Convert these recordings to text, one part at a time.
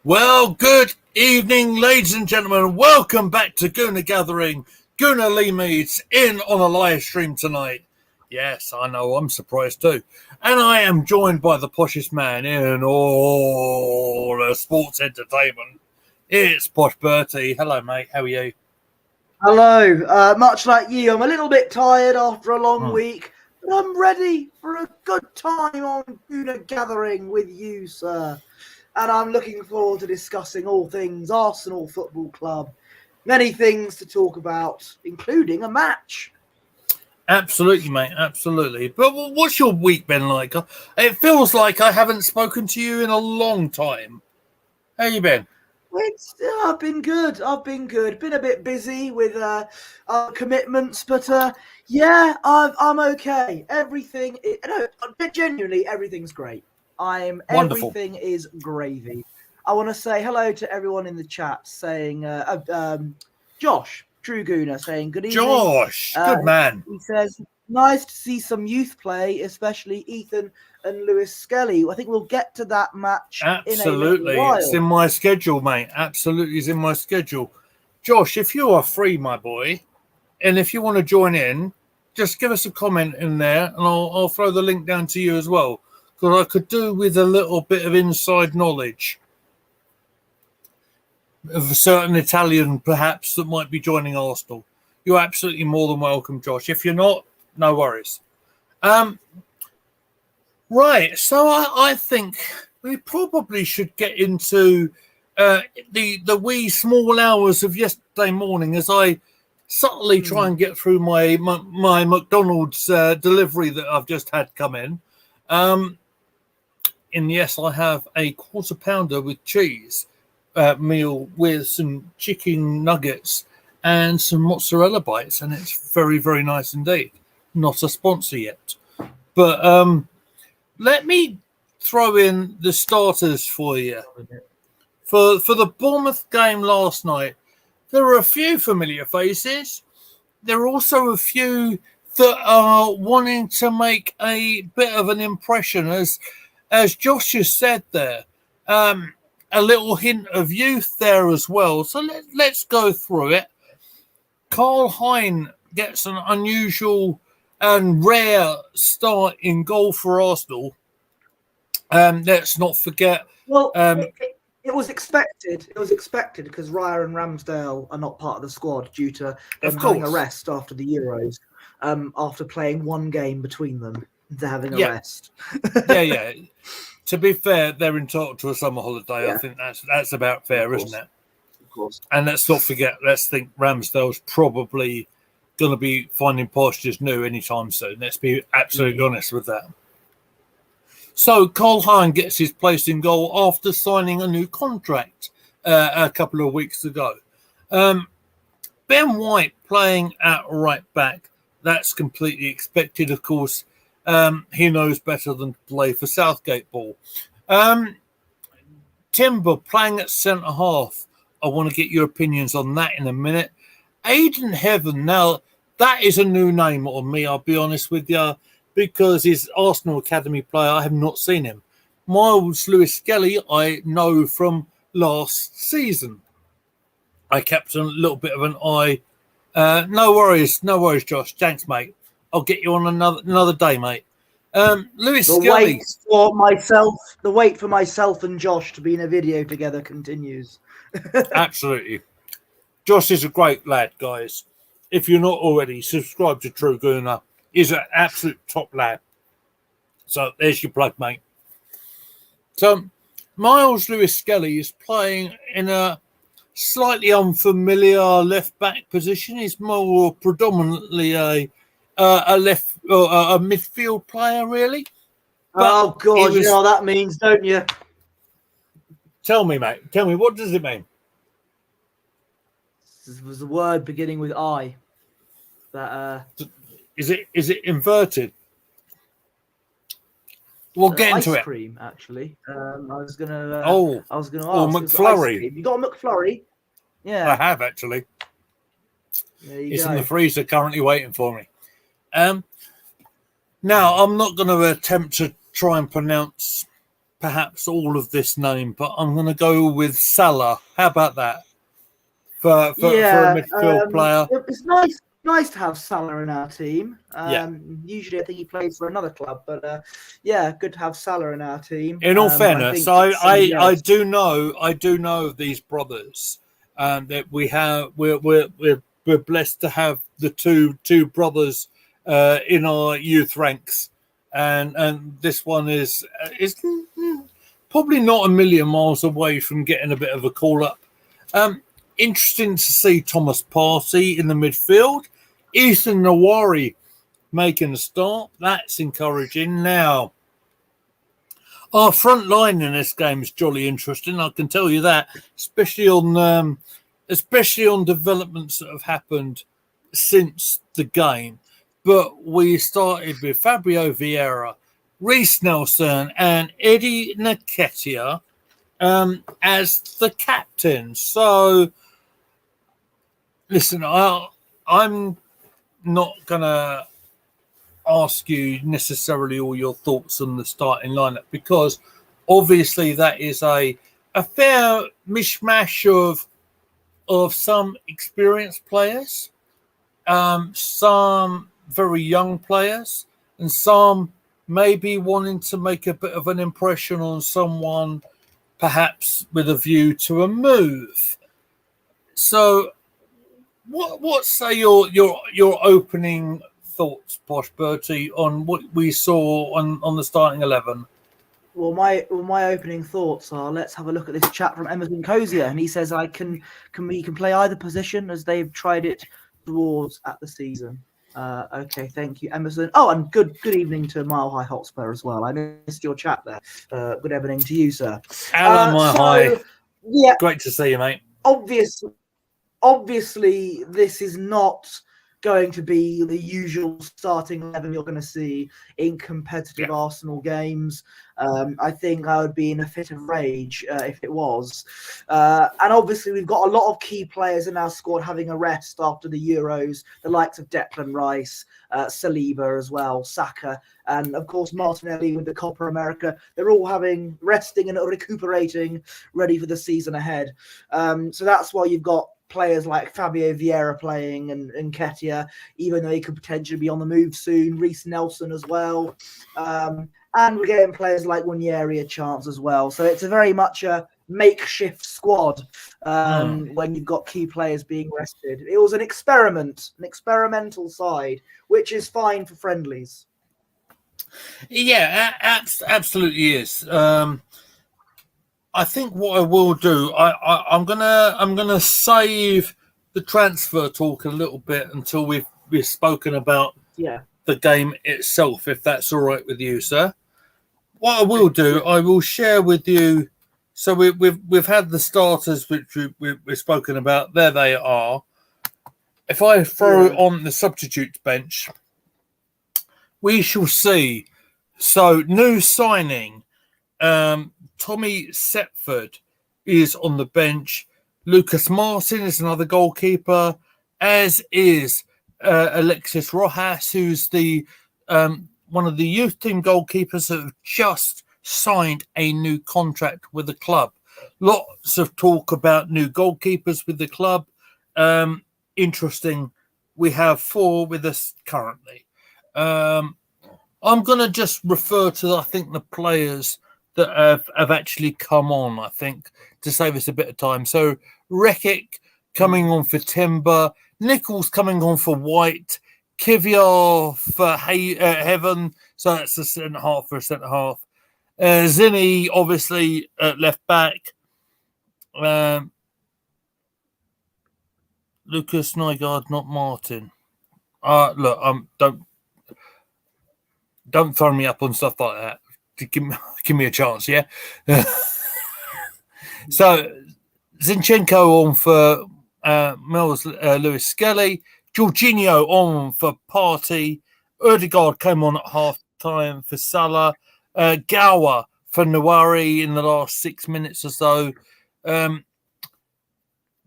Well, good evening, ladies and gentlemen. Welcome back to Gooner Gathering. Gooner Lee Meads in on a live stream tonight. Yes, I know, I'm surprised too. And I am joined by the poshest man in all of sports entertainment. It's Posh Bertie. Hello, mate. How are you? Hello. Much like you, I'm a little bit tired after a long week, but I'm ready for a good time on Gooner Gathering with you, sir. And I'm looking forward to discussing all things Arsenal Football Club. Many things to talk about, including a match. Absolutely, mate. Absolutely. But what's your week been like? It feels like I haven't spoken to you in a long time. How you been? I've been good. Been a bit busy with commitments, but yeah, I'm okay. Genuinely, everything's great. Wonderful. Everything is gravy. I want to say hello to everyone in the chat, saying Josh, True Gooner, saying good evening. Josh, good man. He says, nice to see some youth play, especially Ethan and Lewis Skelly. I think we'll get to that match Absolutely. in a little while. It's in my schedule, mate. Absolutely is in my schedule. Josh, if you are free, my boy, and if you want to join in, just give us a comment in there and I'll throw the link down to you as well. Because I could do with a little bit of inside knowledge of a certain Italian, perhaps, that might be joining Arsenal. You're absolutely more than welcome, Josh. If you're not, no worries. Right, so I think we probably should get into the wee small hours of yesterday morning as I subtly try and get through my McDonald's delivery that I've just had come in. And yes, I have a quarter pounder with cheese meal with some chicken nuggets and some mozzarella bites, and it's very, very nice indeed. Not a sponsor yet, but let me throw in the starters for you. For the Bournemouth game last night, there are a few familiar faces. There are also a few that are wanting to make a bit of an impression, as Josh has said there. A little hint of youth there as well. So let's go through it. Carl Hein gets an unusual and rare start in goal for Arsenal. Let's not forget. Well, it was expected. It was expected because Raya and Ramsdale are not part of the squad due to them having a rest after the Euros. After playing one game between them, they're having a rest. yeah. To be fair, they're entitled to a summer holiday. Yeah. I think that's about fair, isn't it? Of course. And let's not forget. Let's think Ramsdale's probably going to be finding pastures new anytime soon. Let's be absolutely honest with that. So Carl Hein gets his place in goal after signing a new contract a couple of weeks ago. Ben White playing at right back. That's completely expected, of course. He knows better than to play for Southgate ball. Timber playing at centre half. I want to get your opinions on that in a minute. Aidan Heaven, now that is a new name on me, I'll be honest with you, because he's Arsenal Academy player. I have not seen him. Miles Lewis Skelly, I know from last season. I kept a little bit of an eye. No worries, Josh. Thanks, mate. I'll get you on another day, mate. Lewis Skelly. The wait for myself and Josh to be in a video together continues. Absolutely. Josh is a great lad, guys. If you're not already, subscribe to True Gooner. He's an absolute top lad. So there's your plug, mate. So Miles Lewis Skelly is playing in a slightly unfamiliar left back position. He's more predominantly a midfield player, really. But God, you know what that means, don't you? Tell me, mate. Tell me, what does it mean? This was a word beginning with I. That is it inverted? We'll get into ice it. Cream, actually. I was gonna ask. McFlurry. You got a McFlurry? Yeah, I have actually. It's go. in the freezer, currently waiting for me. Now I'm not going to attempt to try and pronounce perhaps all of this name, but I'm going to go with Salah. How about that for a midfield player? It's nice to have Salah in our team. Usually I think he plays for another club, but good to have Salah in our team. In all fairness, I do know of these brothers, that we're blessed to have the two brothers in our youth ranks, and this one is probably not a million miles away from getting a bit of a call up. Interesting to see Thomas Partey in the midfield, Ethan Nawari making a start. That's encouraging. Now, our front line in this game is jolly interesting. I can tell you that, especially on developments that have happened since the game. But we started with Fabio Vieira, Reece Nelson, and Eddie Nketiah as the captain. So, listen, I'm not gonna ask you necessarily all your thoughts on the starting lineup, because obviously that is a fair mishmash of some experienced players, some very young players, and some maybe wanting to make a bit of an impression on someone, perhaps with a view to a move. So, what say your opening thoughts, Posh Bertie, on what we saw on the starting 11? Well, my opening thoughts are, let's have a look at this chat from Emerson Cozier, and he says he can play either position as they've tried it towards at the season. Okay, thank you, Emerson. Oh, and good evening to Mile High Hotspur as well. I missed your chat there. Good evening to you, sir. Hello, Mile High. Yeah, great to see you, mate. Obviously, this is not going to be the usual starting 11 you're going to see in competitive Arsenal games. I think I would be in a fit of rage if it was. And obviously, we've got a lot of key players in our squad having a rest after the Euros, the likes of Declan Rice, Saliba as well, Saka, and of course Martinelli with the Copa America. They're all resting and recuperating, ready for the season ahead. So that's why you've got players like Fabio Vieira playing and Nketiah, even though he could potentially be on the move soon. Reece Nelson as well. And we're getting players like Wanyeri a chance as well. So it's a very much a makeshift squad when you've got key players being rested. It was an experimental side, which is fine for friendlies. Yeah, absolutely is. I think what I will do, I'm gonna save the transfer talk a little bit until we've spoken about the game itself, if that's all right with you, sir. What I will do, I will share with you. So we've had the starters which we've spoken about. There they are. If I throw on the substitute bench, we shall see. So new signing. Tommy Setford is on the bench. Lucas Martin is another goalkeeper, as is Alexis Rojas, who's the one of the youth team goalkeepers that have just signed a new contract with the club. Lots of talk about new goalkeepers with the club. Interesting. We have 4 with us currently. I'm going to just refer to, I think, the players that have actually come on, I think, to save us a bit of time. So Rekic coming on for Timber, Nichols coming on for White, Kivior for Heaven, so that's a centre-half for a centre-half. Zinni, obviously, at left back. Lucas Nygaard, not Martin. Look, don't throw me up on stuff like that. Give me a chance, yeah? So, Zinchenko on for Lewis Skelly. Jorginho on for Partey. Odegaard came on at half-time for Salah. Gower for Nawari in the last 6 minutes or so.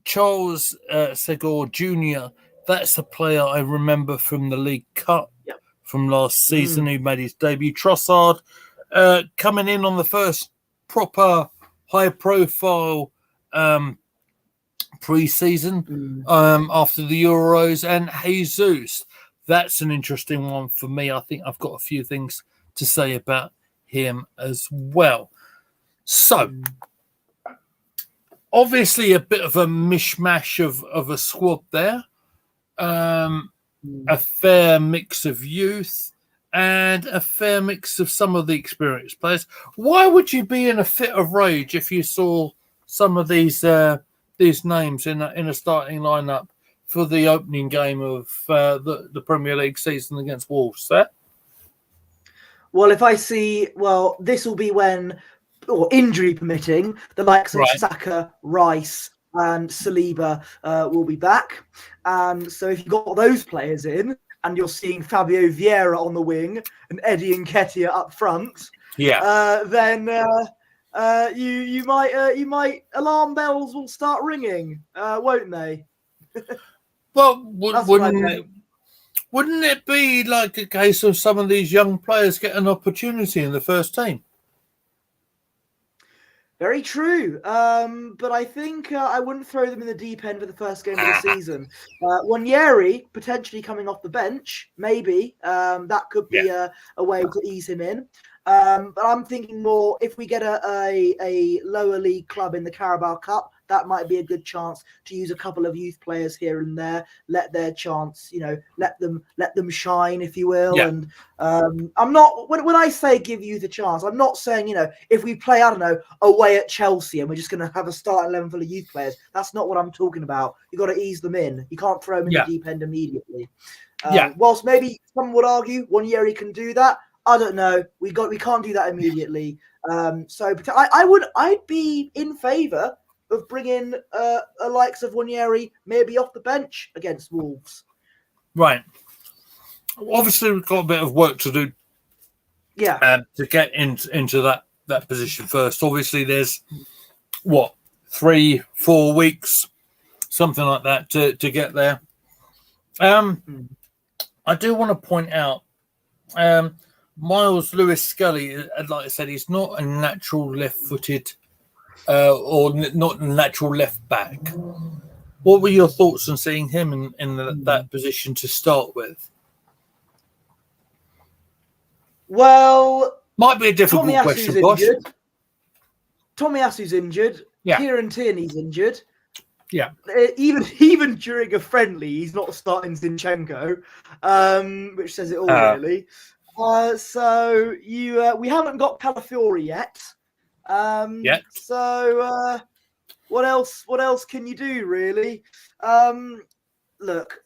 Charles Segor Jr., that's a player I remember from the League Cup from last season who made his debut. Trossard coming in on the first proper high-profile pre-season after the Euros, and Jesus. That's an interesting one for me. I think I've got a few things to say about him as well. So, obviously, a bit of a mishmash of a squad there. A fair mix of youth and a fair mix of some of the experienced players. Why would you be in a fit of rage if you saw some of these names in a starting lineup for the opening game of the Premier League season against Wolves? Well, if I see, this will be when, or injury permitting, the likes of Saka, Rice, and Saliba will be back. And so if you've got those players in, and you're seeing Fabio Vieira on the wing and Eddie Nketiah up front, then you might alarm bells will start ringing, won't they? Well, wouldn't it be like a case of some of these young players get an opportunity in the first team? Very true. But I think I wouldn't throw them in the deep end for the first game of the season. Wanyeri potentially coming off the bench, maybe. That could be a way to ease him in. But I'm thinking more if we get a lower league club in the Carabao Cup, that might be a good chance to use a couple of youth players here and there, let their chance, let them shine, if you will. Yeah. And I'm not when I say give youth a chance, I'm not saying if we play away at Chelsea and we're just going to have a starting 11 full of youth players. That's not what I'm talking about. You got to ease them in. You can't throw them in the deep end immediately. Whilst maybe some would argue Wanyeri can do that. I don't know. We can't do that immediately. So I'd be in favour of bringing a likes of Wanyeri maybe off the bench against Wolves. Right. Obviously, we've got a bit of work to do. Yeah. To get into that position first. Obviously, there's 3-4 weeks, something like that, to get there. I do want to point out. Miles Lewis-Skelly, like I said, he's not a natural left-footed or not a natural left back. What were your thoughts on seeing him in that position to start with? Well, might be a difficult question, Bosh. Tomiyasu's injured. Yeah. Kieran Tierney's injured. Yeah. Even during a friendly, he's not starting Zinchenko, which says it all, really. So we haven't got Calafiori yet. So what else can you do, really? Look.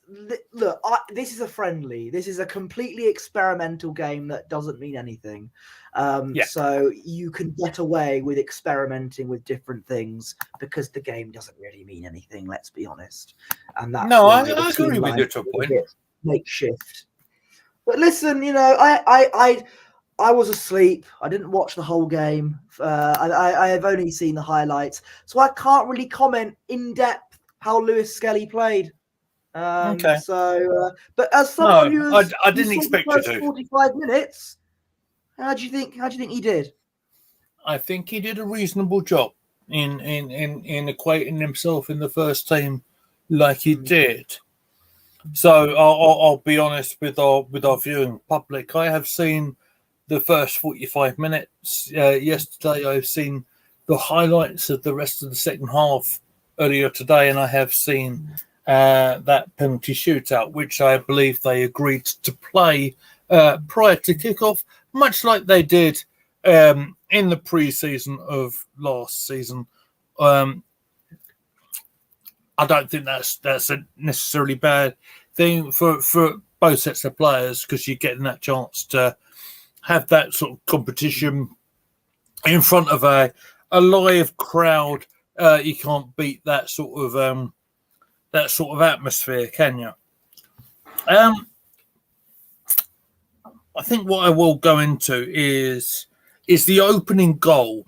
This is a friendly. This is a completely experimental game that doesn't mean anything. So you can get away with experimenting with different things because the game doesn't really mean anything. Let's be honest. And that's I agree with you to a point. Makeshift. But listen, I was asleep. I didn't watch the whole game. I have only seen the highlights, so I can't really comment in depth how Lewis-Skelly played. Okay. So, but as someone I didn't expect you to. 45 minutes. How do you think he did? I think he did a reasonable job in equating himself in the first team like he did. So I'll be honest with our viewing public. I have seen the first 45 minutes yesterday. I've seen the highlights of the rest of the second half earlier today, and I have seen that penalty shootout, which I believe they agreed to play prior to kickoff, much like they did in the pre-season of last season. I don't think that's a necessarily bad thing for both sets of players because you're getting that chance to have that sort of competition in front of a live crowd. You can't beat that sort of atmosphere, can you? I think what I will go into is the opening goal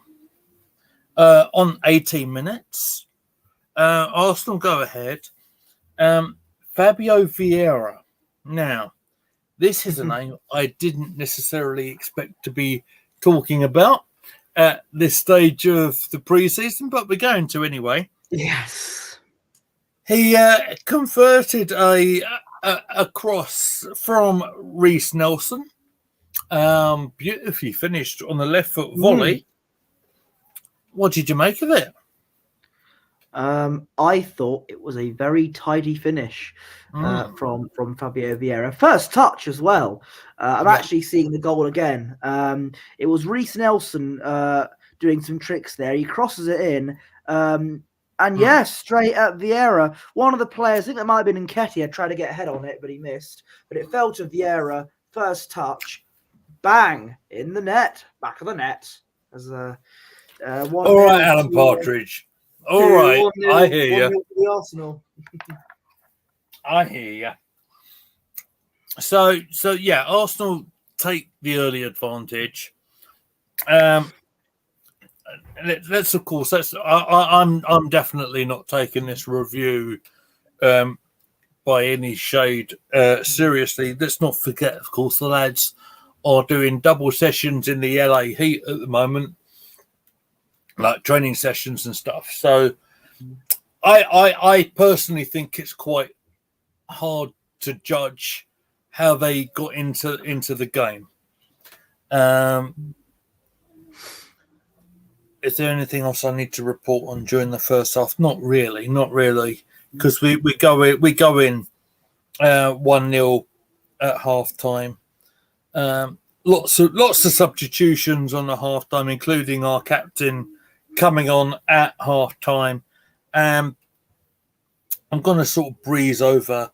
on 18 minutes. Arsenal go ahead. Fabio Vieira. Now, this is a name I didn't necessarily expect to be talking about. at this stage of the pre-season, but we're going to anyway. Yes. He converted a cross from Reece Nelson. Beautifully finished on the left foot volley. What did you make of it? I thought it was a very tidy finish from Fabio Vieira. First touch as well. I'm actually seeing the goal again. It was Reece Nelson doing some tricks there. He crosses it in. And yes, straight at Vieira. One of the players, I think that might have been Nketiah, tried to get a head on it, but he missed. But it fell to Vieira. First touch. Bang! In the net. Back of the net. As all right, Alan Partridge. All right, I hear you. The Arsenal. I hear you. So yeah, Arsenal take the early advantage. Let's of course. I'm definitely not taking this review by any shade seriously. Let's not forget, of course, the lads are doing double sessions in the LA Heat at the moment, like training sessions and stuff. So I personally think it's quite hard to judge how they got into the game. Is there anything else I need to report on during the first half? Not really, because we go in 1-0 at half time. Lots of substitutions on the half time, including our captain coming on at half time. I'm going to sort of breeze over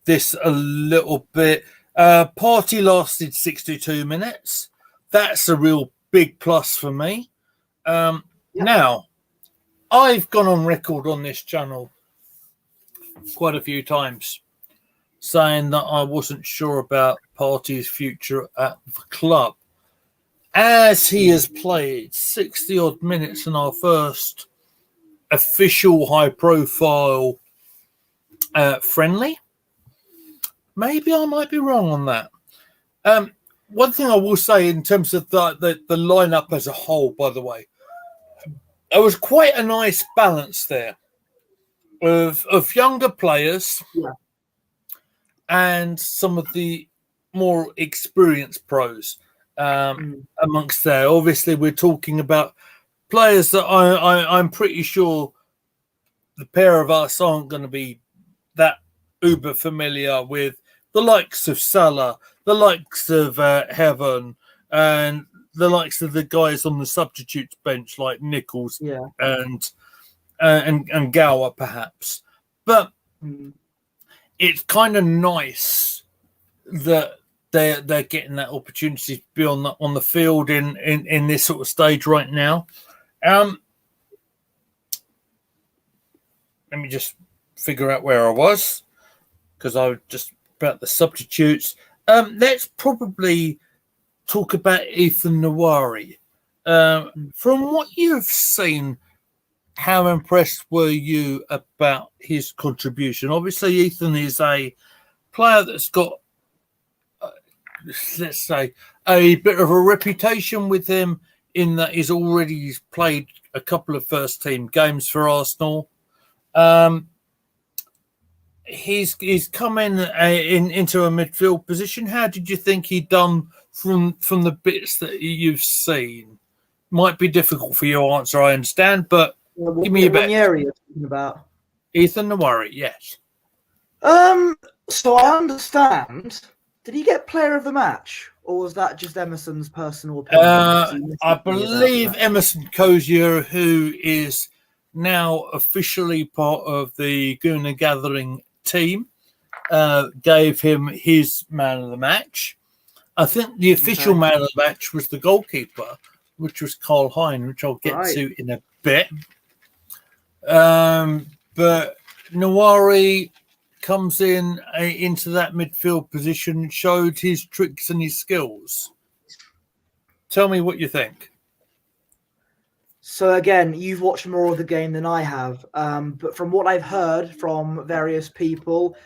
this a little bit. Party lasted 62 minutes. That's a real big plus for me. Now, I've gone on record on this channel quite a few times saying that I wasn't sure about Party's future at the club. As he has played 60-odd minutes in our first official high-profile friendly, maybe I might be wrong on that. One thing I will say in terms of the lineup as a whole, by the way, there was quite a nice balance there of younger players and some of the more experienced pros amongst there. Obviously, we're talking about players that I'm pretty sure the pair of us aren't going to be that uber familiar with. The likes of Salah, the likes of Heaven, and the likes of the guys on the substitutes bench like Nichols and Gower, perhaps. But it's kind of nice that they're getting that opportunity to be on the field in this sort of stage right now. Let me just figure out where I was, because I was just about the substitutes. Let's probably talk about Ethan Nawari. From what you've seen, how impressed were you about his contribution? Obviously, Ethan is a player that's got, let's say, a bit of a reputation with him in that he's already played a couple of first-team games for Arsenal. He's come into a midfield position. How did you think he'd done from the bits that you've seen? Might be difficult for you to answer, I understand, but give me a bit. Area you're talking about Ethan Nawari, yes. So I understand. Did he get player of the match, or was that just Emerson's personal opinion? I believe Emerson Cozier, who is now officially part of the Gooner Gathering team, gave him his man of the match. I think the official man of the match was the goalkeeper, which was Carl Hein, which I'll get to in a bit. But Nawari comes into that midfield position and showed his tricks and his skills. Tell me what you think. So again, you've watched more of the game than I have, but from what I've heard from various people,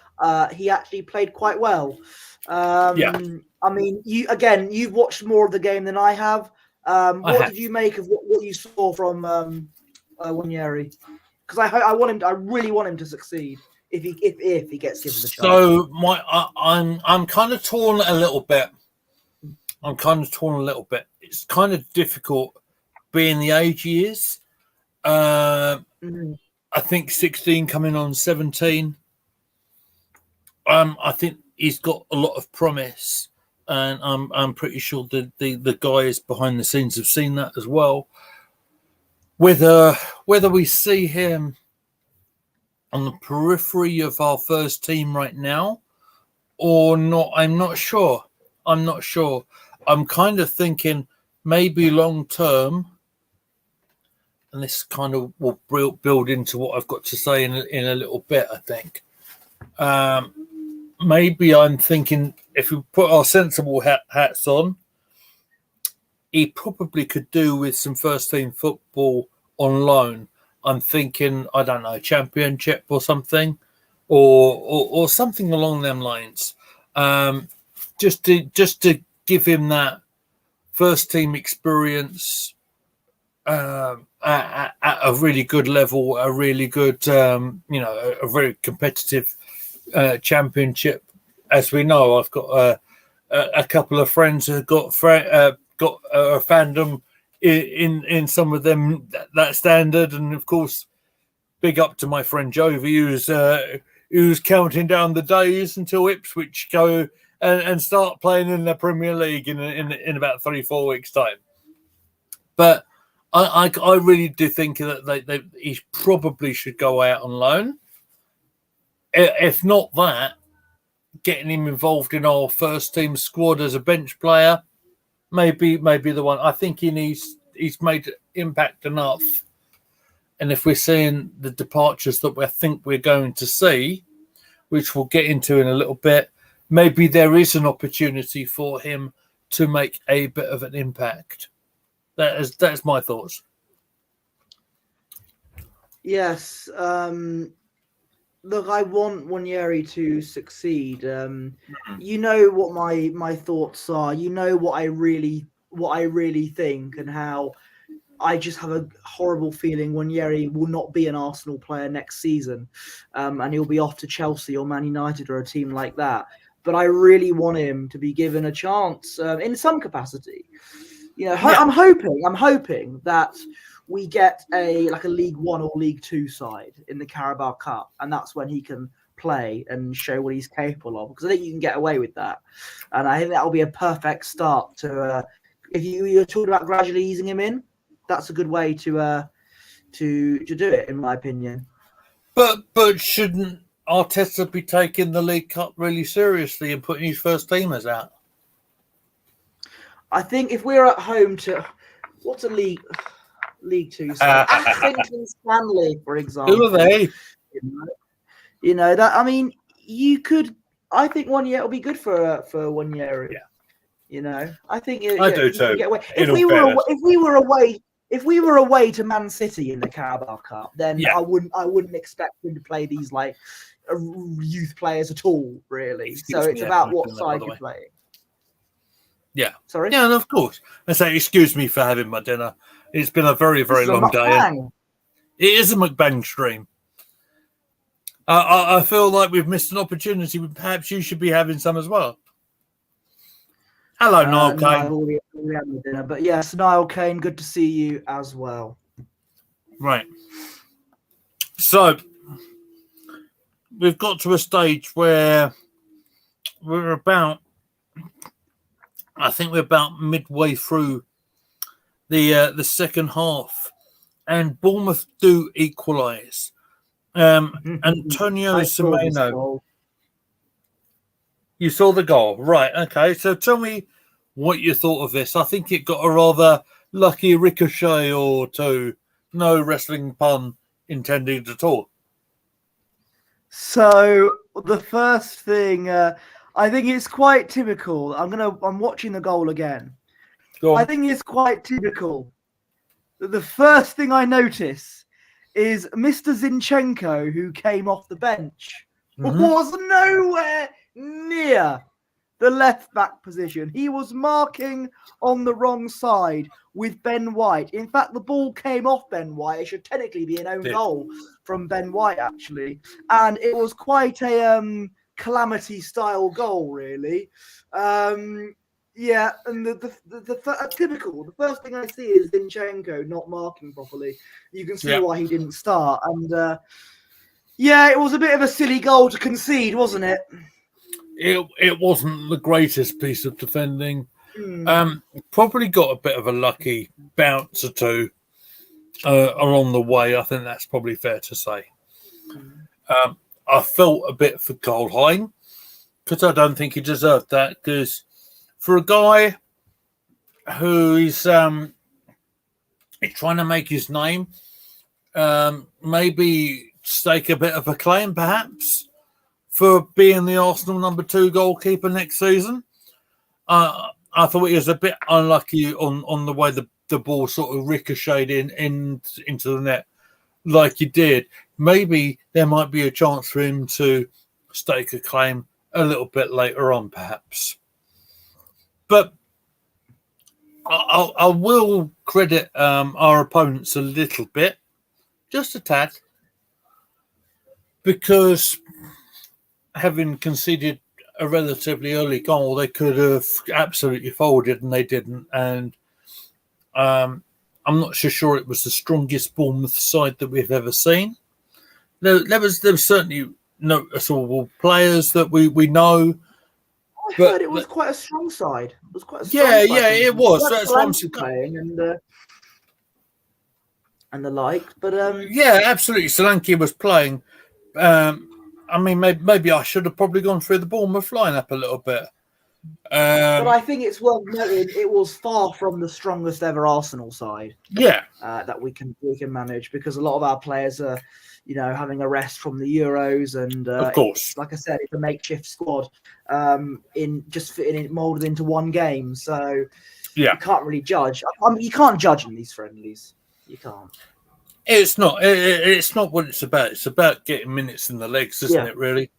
he actually played quite well. I mean, you've watched more of the game than I have. What did you make of what you saw from Wanyeri? Because I want him. I really want him to succeed if he gets given the chance. So I'm kind of torn a little bit. It's kind of difficult being the age he is. I think 16 coming on 17. I think he's got a lot of promise, and I'm pretty sure the guys behind the scenes have seen that as well. Whether we see him on the periphery of our first team right now or not, I'm not sure. I'm kind of thinking maybe long term, and this kind of will build into what I've got to say in a little bit, I think. Maybe I'm thinking if we put our sensible hats on, he probably could do with some first team football on loan. I'm thinking, I don't know, Championship or something, or something along them lines. Just to give him that first team experience at a really good level, a really good, a very competitive Championship. As we know, I've got a couple of friends who got a fandom in some of them that standard, and of course, big up to my friend Jovi, who's counting down the days until Ipswich go and start playing in the Premier League in about 3-4 weeks' time. But I really do think that he probably should go out on loan. If not that, getting him involved in our first team squad as a bench player, maybe the one. I think he's made impact enough. And if we're seeing the departures that we think we're going to see, which we'll get into in a little bit, maybe there is an opportunity for him to make a bit of an impact. That's my thoughts. Yes. Look, I want Wanyeri to succeed. You know what my thoughts are. You know what I really think, and how I just have a horrible feeling Wanyeri will not be an Arsenal player next season, and he'll be off to Chelsea or Man United or a team like that. But I really want him to be given a chance in some capacity. I'm hoping that we get a League One or League Two side in the Carabao Cup, and that's when he can play and show what he's capable of. Because I think you can get away with that, and I think that'll be a perfect start to. If you're talking about gradually easing him in, that's a good way to do it, in my opinion. But shouldn't Arteta be taking the League Cup really seriously and putting his first teamers out? I think if we're at home to what's a League Two side, Accrington Stanley, for example. Who are they? You know that. I mean, you could. I think 1 year will be good for 1 year. Yeah. I think I do too. Get away. If we were away to Man City in the Carabao Cup, then I wouldn't expect him to play these youth players at all, really. So it's about what side you're playing. Yeah. Sorry? Yeah, and of course. I say, excuse me for having my dinner. It's been a very, very long day. It is a mukbang stream. I feel like we've missed an opportunity. Perhaps you should be having some as well. Hello, Niall Kane. I've already had my dinner. But yes, Niall Kane, good to see you as well. Right. So, we've got to a stage where we're about midway through the second half, and Bournemouth do equalise. Antonio Semenyo. You saw the goal, right? Okay, so tell me what you thought of this. I think it got a rather lucky ricochet or two. No wrestling pun intended at all. So the first thing, I think it's quite typical. I'm watching the goal again. I think it's quite typical. The first thing I notice is Mr. Zinchenko, who came off the bench, was nowhere near the left back position. He was marking on the wrong side with Ben White. In fact, the ball came off Ben White. It should technically be an own goal from Ben White, actually. And it was quite a calamity-style goal, really. Yeah, and typical. The first thing I see is Zinchenko not marking properly. You can see why he didn't start. And yeah, it was a bit of a silly goal to concede, wasn't it? It wasn't the greatest piece of defending. Probably got a bit of a lucky bounce or two along the way. I think that's probably fair to say. I felt a bit for Goldheim because I don't think he deserved that. Because for a guy who is trying to make his name, maybe stake a bit of a claim, perhaps, for being the Arsenal number 2 goalkeeper next season. I thought he was a bit unlucky on the way the ball sort of ricocheted into the net like he did. Maybe there might be a chance for him to stake a claim a little bit later on, perhaps. But I will credit our opponents a little bit, just a tad, because having conceded a relatively early goal, they could have absolutely folded, and they didn't. And I'm not so sure it was the strongest Bournemouth side that we've ever seen. There was certainly noticeable players that we know. I heard it was quite a strong side. It was quite a strong side. Yeah, it was. That's what I'm saying. And the like. But yeah, absolutely. Solanke was playing. I mean, maybe I should have probably gone through the Bournemouth lineup a little bit. But I think it's worth noting it was far from the strongest ever Arsenal side. Yeah, that we can manage, because a lot of our players are, having a rest from the Euros, and of course, like I said, it's a makeshift squad, in just fitting it molded into one game. So you can't really judge. You can't judge in these friendlies. You can't. It's not. It's not what it's about. It's about getting minutes in the legs, isn't it? Really.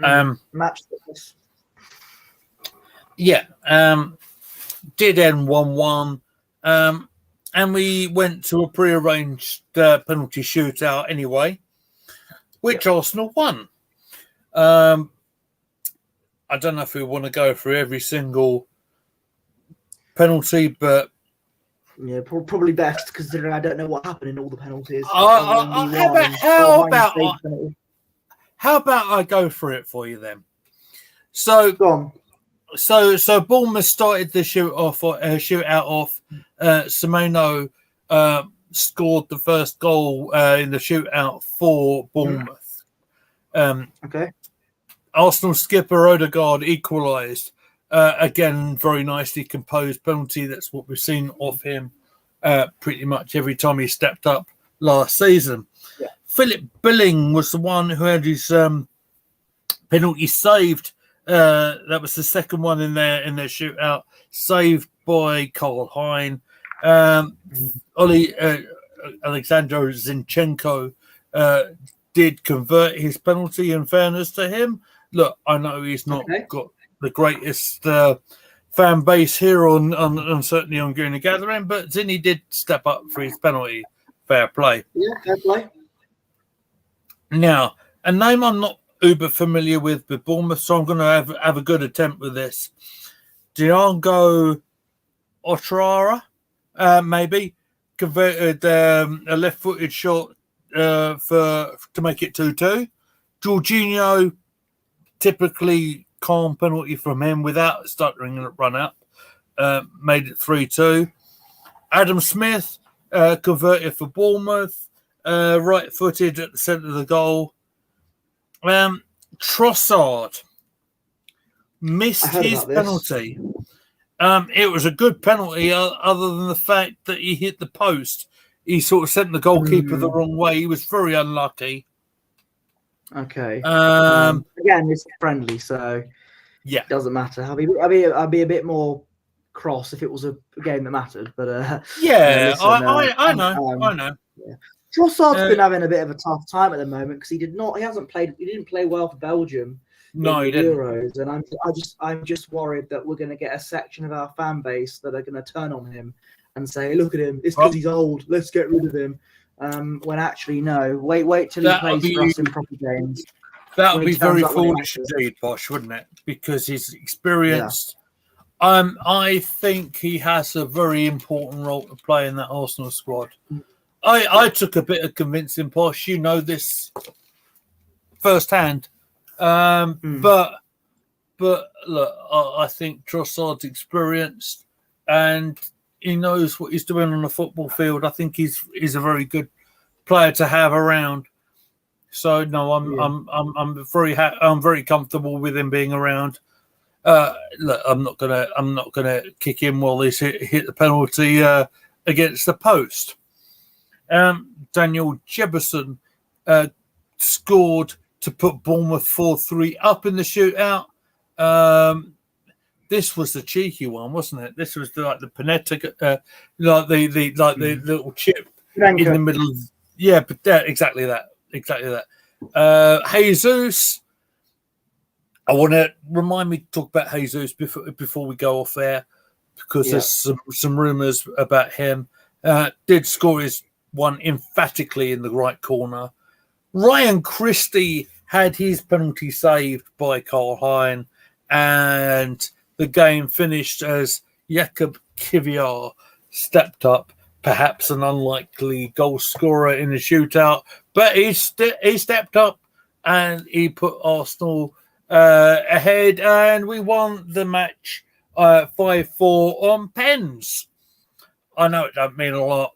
Match fitness. Yeah. Did end 1-1, and we went to a pre-arranged penalty shootout anyway, which Arsenal won. I don't know if we want to go through every single penalty, but. Yeah, probably best, considering I don't know what happened in all the penalties. How about I go through it for you then? So, go on. So Bournemouth started the shootout off. Semenyo scored the first goal in the shootout for Bournemouth. Okay. Arsenal skipper Odegaard equalised. Again, very nicely composed penalty. That's what we've seen of him pretty much every time he stepped up last season. Yeah. Philip Billing was the one who had his penalty saved. That was the second one in their shootout, saved by Goldheim. Alexander Zinchenko did convert his penalty, in fairness to him. Look, I know he's not got the greatest fan base here on certainly on Gooner Gathering, but Zinny did step up for his penalty. Fair play. Yeah, fair play. Now, a name I'm not uber familiar with Bournemouth, so I'm going to have a good attempt with this. Diogo Otrara, maybe converted a left-footed shot to make it 2-2. Jorginho, typically calm penalty from him without stuttering and run up, made it 3-2. Adam Smith converted for Bournemouth, right-footed at the centre of the goal. Trossard missed his penalty. It was a good penalty, other than the fact that he hit the post. He sort of sent the goalkeeper the wrong way. He was very unlucky. Okay. Again, it's friendly, so it doesn't matter. I'd be a bit more cross if it was a game that mattered. But I know. Yeah. Trossard's been having a bit of a tough time at the moment because he didn't play well for Belgium No, in he the didn't. Euros, and I'm just worried that we're going to get a section of our fan base that are going to turn on him and say, "Look at him, it's because he's old. Let's get rid of him." When actually, no. Wait till he That would plays for be us in proper games. that When would he be turns very up when it foolish matters. indeed, Bosch, wouldn't it? Because he's Yeah. experienced. I think he has a very important role to play in that Arsenal squad. I took a bit of convincing, Posh. You know this firsthand. But look, I think Trossard's experienced and he knows what he's doing on the football field. I think he's a very good player to have around. So no, I'm very comfortable with him being around. Look, I'm not gonna kick him while he's hit the penalty against the post. Daniel Jefferson scored to put Bournemouth 4-3 up in the shootout. This was the cheeky one, wasn't it? This was like the Panetta, the little chip in the middle. Yeah, but exactly that. Jesus. I want to remind me to talk about Jesus before we go off there, because there's some rumours about him. Did score his one emphatically in the right corner. Ryan Christie had his penalty saved by Carl Hein, and the game finished as Jakub Kivior stepped up, perhaps an unlikely goal scorer in the shootout, but he stepped up and he put Arsenal ahead, and we won the match 5-4 on pens. I know it don't mean a lot.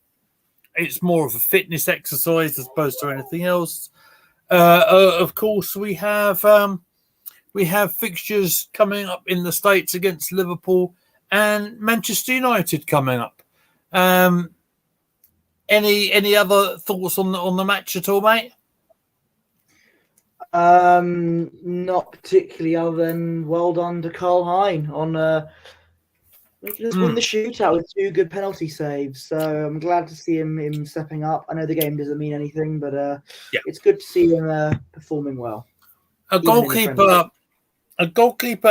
It's more of a fitness exercise as opposed to anything else. Of course, we have fixtures coming up in the States against Liverpool and Manchester United coming up. Any other thoughts on the match at all, mate? Not particularly, other than well done to Carl Hein on making us win the shootout with 2 good penalty saves. So I'm glad to see him stepping up. I know the game doesn't mean anything, but it's good to see him performing well. A goalkeeper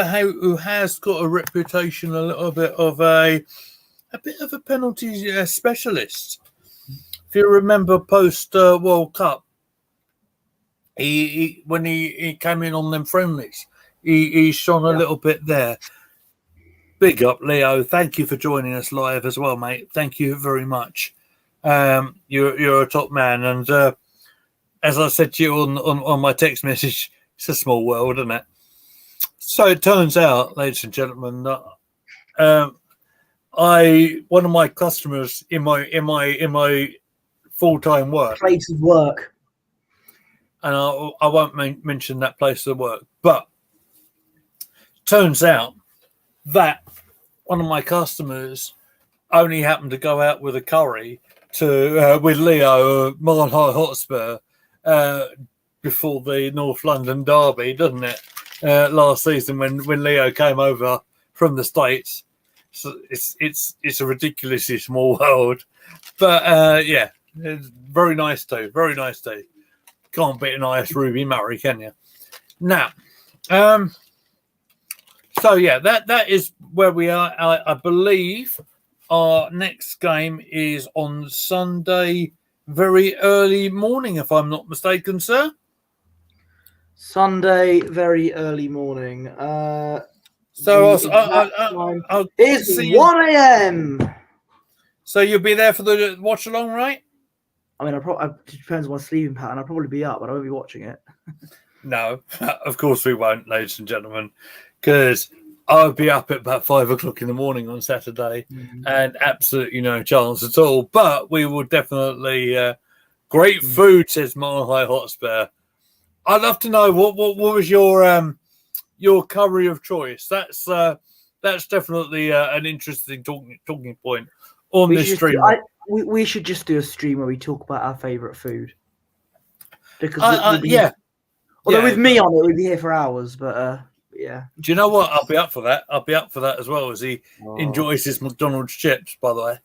who has got a reputation a little bit of a penalty specialist. If you remember post World Cup, he when he came in on them friendlies, he shone a little bit there. Big up, Leo. Thank you for joining us live as well, mate. Thank you very much. You're a top man, and as I said to you on my text message, it's a small world, isn't it? So it turns out, ladies and gentlemen, that one of my customers in my full-time work, place of work, and I won't mention that place of work, but turns out that one of my customers only happened to go out with a curry with Leo Man High Hotspur before the North London derby, doesn't it? Last season when Leo came over from the States. So it's a ridiculously small world, but it's very nice too. Very nice too. Can't beat a nice Ruby Murray, can you? Now, so yeah, that is where we are. I believe our next game is on Sunday, very early morning, if I'm not mistaken, sir. Sunday, very early morning. So it's 1 a.m. So you'll be there for the watch along, right? I mean, it depends on my sleeping pattern. I'll probably be up, but I won't be watching it. No, of course we won't, ladies and gentlemen, because I'll be up at about 5 o'clock in the morning on Saturday, and absolutely no chance at all. But we will definitely great food, says Man High Hotspur. I'd love to know what was your curry of choice. That's definitely an interesting talking point on this stream. We should just do a stream where we talk about our favourite food. Because although with me on it, we'd be here for hours. But yeah. Do you know what? I'll be up for that. I'll be up for that as well, as he enjoys his McDonald's chips. By the way,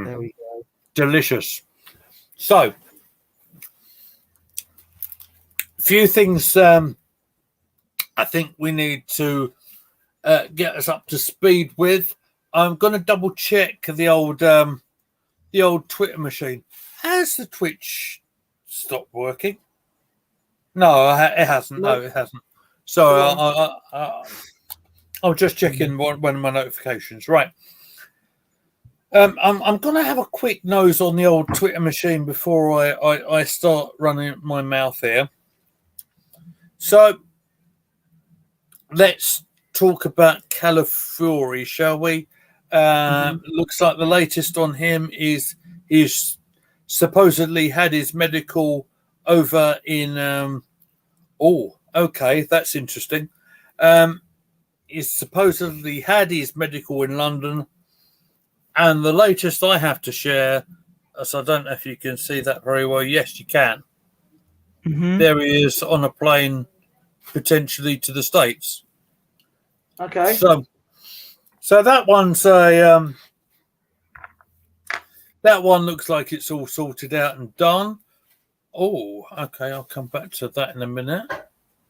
there we go. Delicious. So, few things I think we need to get us up to speed with. I'm going to double check the old Twitter machine. Has the Twitch stopped working? No, it hasn't. No, it hasn't. So I'm just checking one of my notifications. Right. I'm going to have a quick nose on the old Twitter machine before I start running my mouth here. So let's talk about Calafiori, shall we? Looks like the latest on him is he's supposedly had his medical over in. Okay, that's interesting. He's supposedly had his medical in London, and the latest I have to share, so I don't know if you can see that very well. Yes, you can. There he is on a plane, potentially to the States. Okay. So that one's a that one looks like it's all sorted out and done. Oh, okay. I'll come back to that in a minute.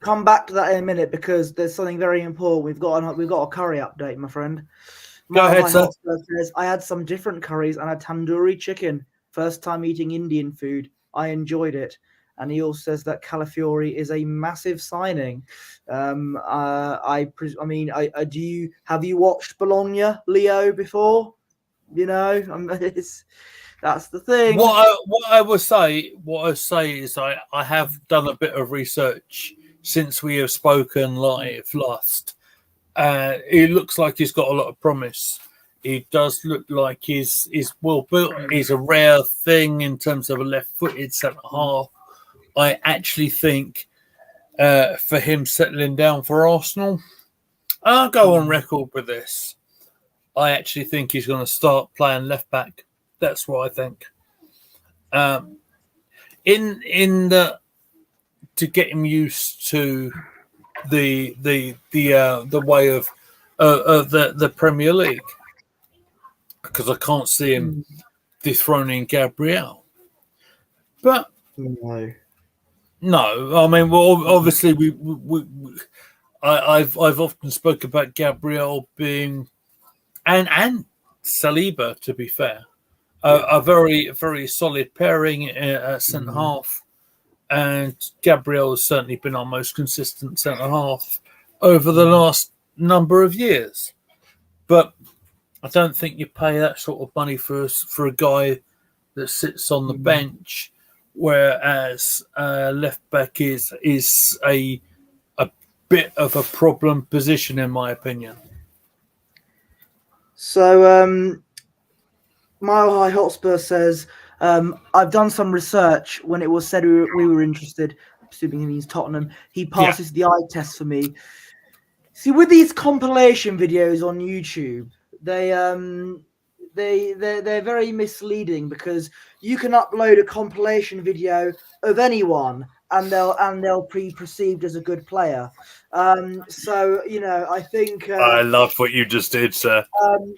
Come back to that in a minute because there's something very important. We've got a curry update, my friend. Go ahead, sir. Says, I had some different curries and a tandoori chicken. First time eating Indian food. I enjoyed it. And he also says that Calafiori is a massive signing. Have you watched Bologna, Leo, before? You know, that's the thing. What I say is I have done a bit of research since we have spoken live last. It looks like he's got a lot of promise. He does look like he's well built. He's a rare thing in terms of a left-footed centre half. I actually think for him settling down for Arsenal, I'll go on record with this. I actually think he's going to start playing left back. That's what I think. To get him used to the way of the Premier League, because I can't see him dethroning Gabriel. But no, I mean, well, obviously I've often spoken about Gabriel being and Saliba, to be fair, a very, very solid pairing at centre half. And Gabriel has certainly been our most consistent centre half over the last number of years. But I don't think you pay that sort of money for a guy that sits on the bench, whereas left back is a bit of a problem position, in my opinion. So, Mile High Hotspur says, I've done some research when it was said we were interested, assuming he means Tottenham. He passes the eye test for me. See, with these compilation videos on YouTube, they're very misleading because you can upload a compilation video of anyone and they'll be perceived as a good player. So I think I loved what you just did, sir.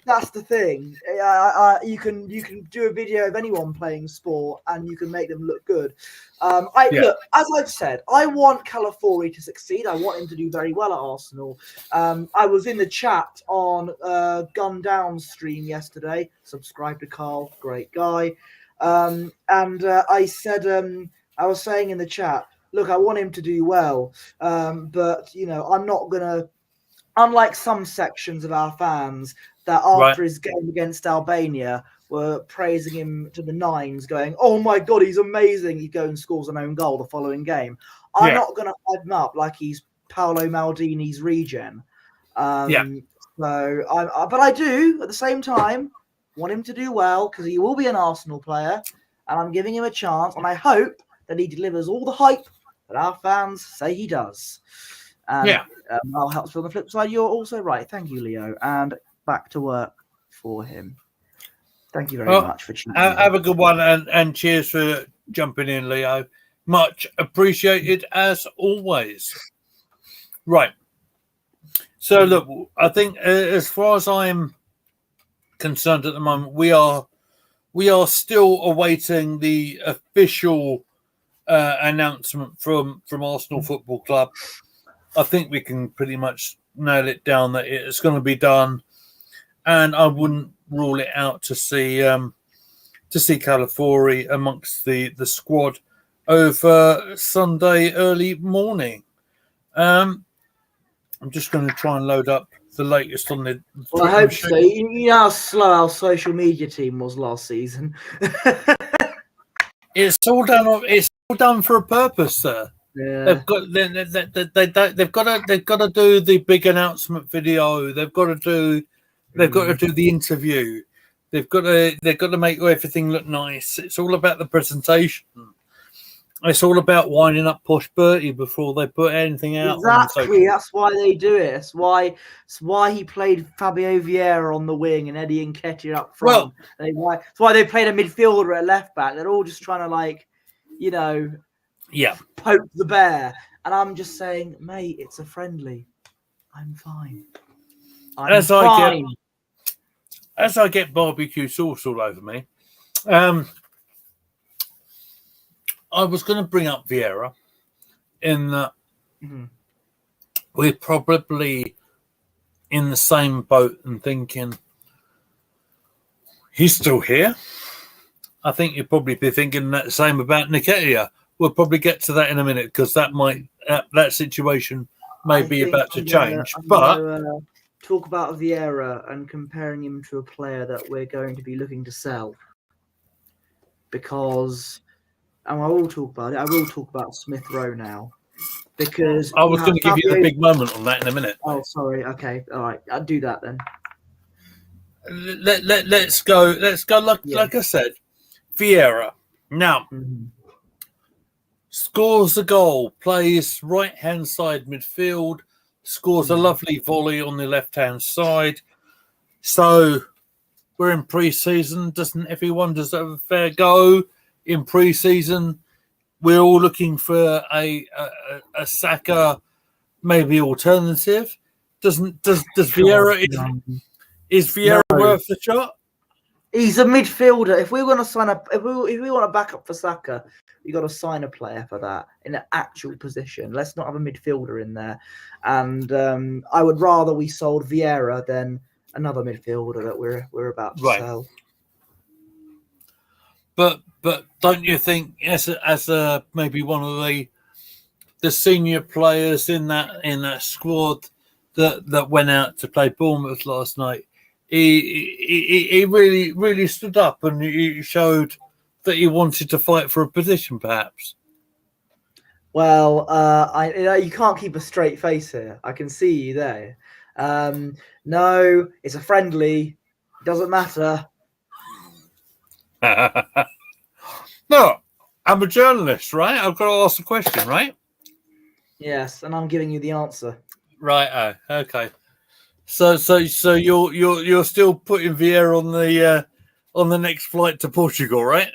That's the thing. You can do a video of anyone playing sport and you can make them look good. Look, as I've said, I want Calafiori to succeed. I want him to do very well at Arsenal. I was in the chat on Gun Down's stream yesterday. Subscribe to Carl, great guy. And I said, I was saying in the chat, look, I want him to do well, but I'm not gonna. Unlike some sections of our fans that after his game against Albania were praising him to the nines, going, "Oh my God, he's amazing!" He goes and scores an own goal the following game. I'm not going to hype him up like he's Paolo Maldini's regen. But I do at the same time want him to do well because he will be an Arsenal player, and I'm giving him a chance, and I hope that he delivers all the hype that our fans say he does. I'll help on the flip side. You're also right. Thank you, Leo. And back to work for him. Thank you very much for tuning in. Have a good one, and cheers for jumping in, Leo. Much appreciated as always. Right. So look, I think as far as I'm concerned at the moment, we are still awaiting the official announcement from Arsenal Football Club I think we can pretty much nail it down that it's going to be done, and I wouldn't rule it out to see Calafiori amongst the squad over Sunday early morning. I'm just going to try and load up the latest on the. Well, I hope so. You know how slow our social media team was last season. It's all done. It's all done for a purpose, sir. Yeah. They've got to do the big announcement video. They've got to do the interview. They've got to make everything look nice. It's all about the presentation. It's all about winding up posh Bertie before they put anything out. Exactly. That's why they do it. It's why he played Fabio Vieira on the wing and Eddie Nketiah up front. Well, that's why they played a midfielder at left back. They're all just trying to poke the bear. And I'm just saying, mate, it's a friendly. I'm fine. As I get barbecue sauce all over me, I was going to bring up Vieira in that we're probably in the same boat and thinking he's still here. I think you'd probably be thinking that same about Nketiah. We'll probably get to that in a minute because that situation may be about to change. But talk about Vieira and comparing him to a player that we're going to be looking to sell because. And I will talk about it. I will talk about Smith Rowe now because I was going to give you the big moment on that in a minute. Oh, sorry. Okay, all right. I'll do that then. Let's go. Like I said, Vieira now scores a goal, plays right hand side midfield, scores a lovely volley on the left hand side. So we're in pre-season. Doesn't everyone deserve a fair go? In pre-season, we're all looking for a Saka maybe alternative. Does Vieira is Vieira worth the shot? He's a midfielder. If we're going to sign up, if we want to back up for Saka, you got to sign a player for that in an actual position. Let's not have a midfielder in there. And I would rather we sold Vieira than another midfielder that we're about to sell. But don't you think as a maybe one of the senior players in that squad that went out to play Bournemouth last night, he really stood up and he showed that he wanted to fight for a position, perhaps. Well, you can't keep a straight face here. I can see you there. No, it's a friendly. Doesn't matter. No, I'm a journalist, right? I've got to ask the question, right? Yes, and I'm giving you the answer. Right. Oh, okay. So you're still putting Vieira on the next flight to Portugal, right?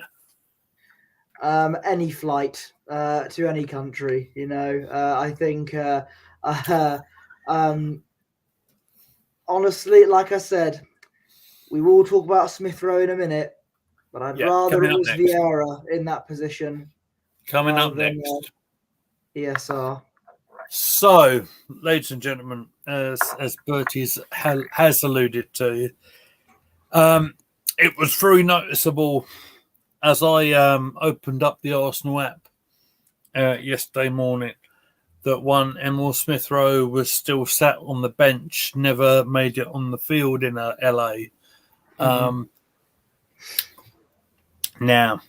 Any flight to any country, I think. Honestly, like I said, we will talk about Smith Rowe in a minute. But I'd rather it was Vieira in that position. Coming up next. ESR. So, ladies and gentlemen, as Bertie has alluded to, it was very noticeable as I opened up the Arsenal app yesterday morning that one Emil Smith Rowe was still sat on the bench, never made it on the field in LA. Now,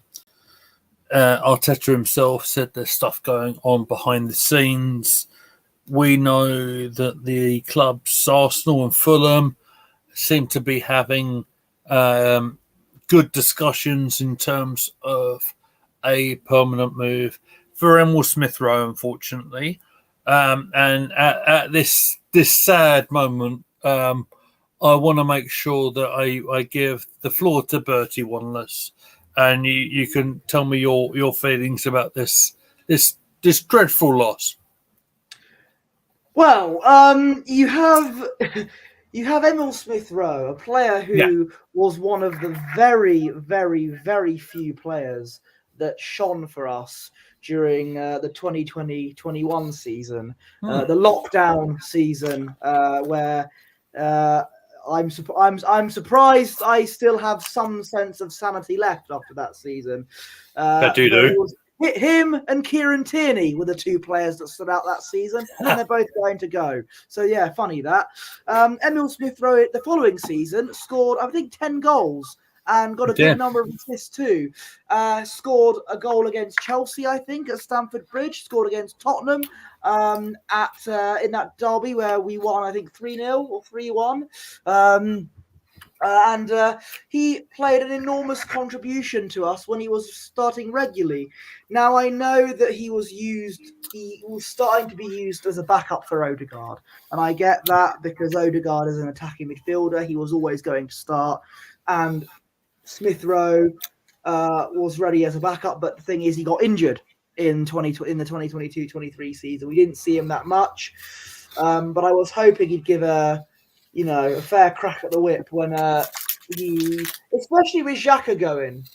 Arteta himself said there's stuff going on behind the scenes. We know that the clubs, Arsenal and Fulham, seem to be having good discussions in terms of a permanent move for Emil Smith Rowe, unfortunately. And at this sad moment, I want to make sure that I give the floor to Bertie Wanless. And you can tell me your feelings about this dreadful loss. Well, you have Emil Smith Rowe, a player who was one of the very, very, very few players that shone for us during the 2020-21 season, the lockdown season, where I'm surprised I still have some sense of sanity left after that season. That you where do. it was him and Kieran Tierney were the two players that stood out that season, and they're both going to go. So yeah, funny that. Emil Smith-Rowe the following season scored, I think, 10 goals and got a good number of assists too. Scored a goal against Chelsea, I think, at Stamford Bridge. Scored against Tottenham in that derby where we won, I think, 3-0 or 3-1. And he played an enormous contribution to us when he was starting regularly. Now, I know that he was starting to be used as a backup for Odegaard. And I get that because Odegaard is an attacking midfielder. He was always going to start. And Smith-Rowe was ready as a backup. But the thing is, he got injured in the 2022-23 season. We didn't see him that much. But I was hoping he'd give a fair crack at the whip when especially with Xhaka going.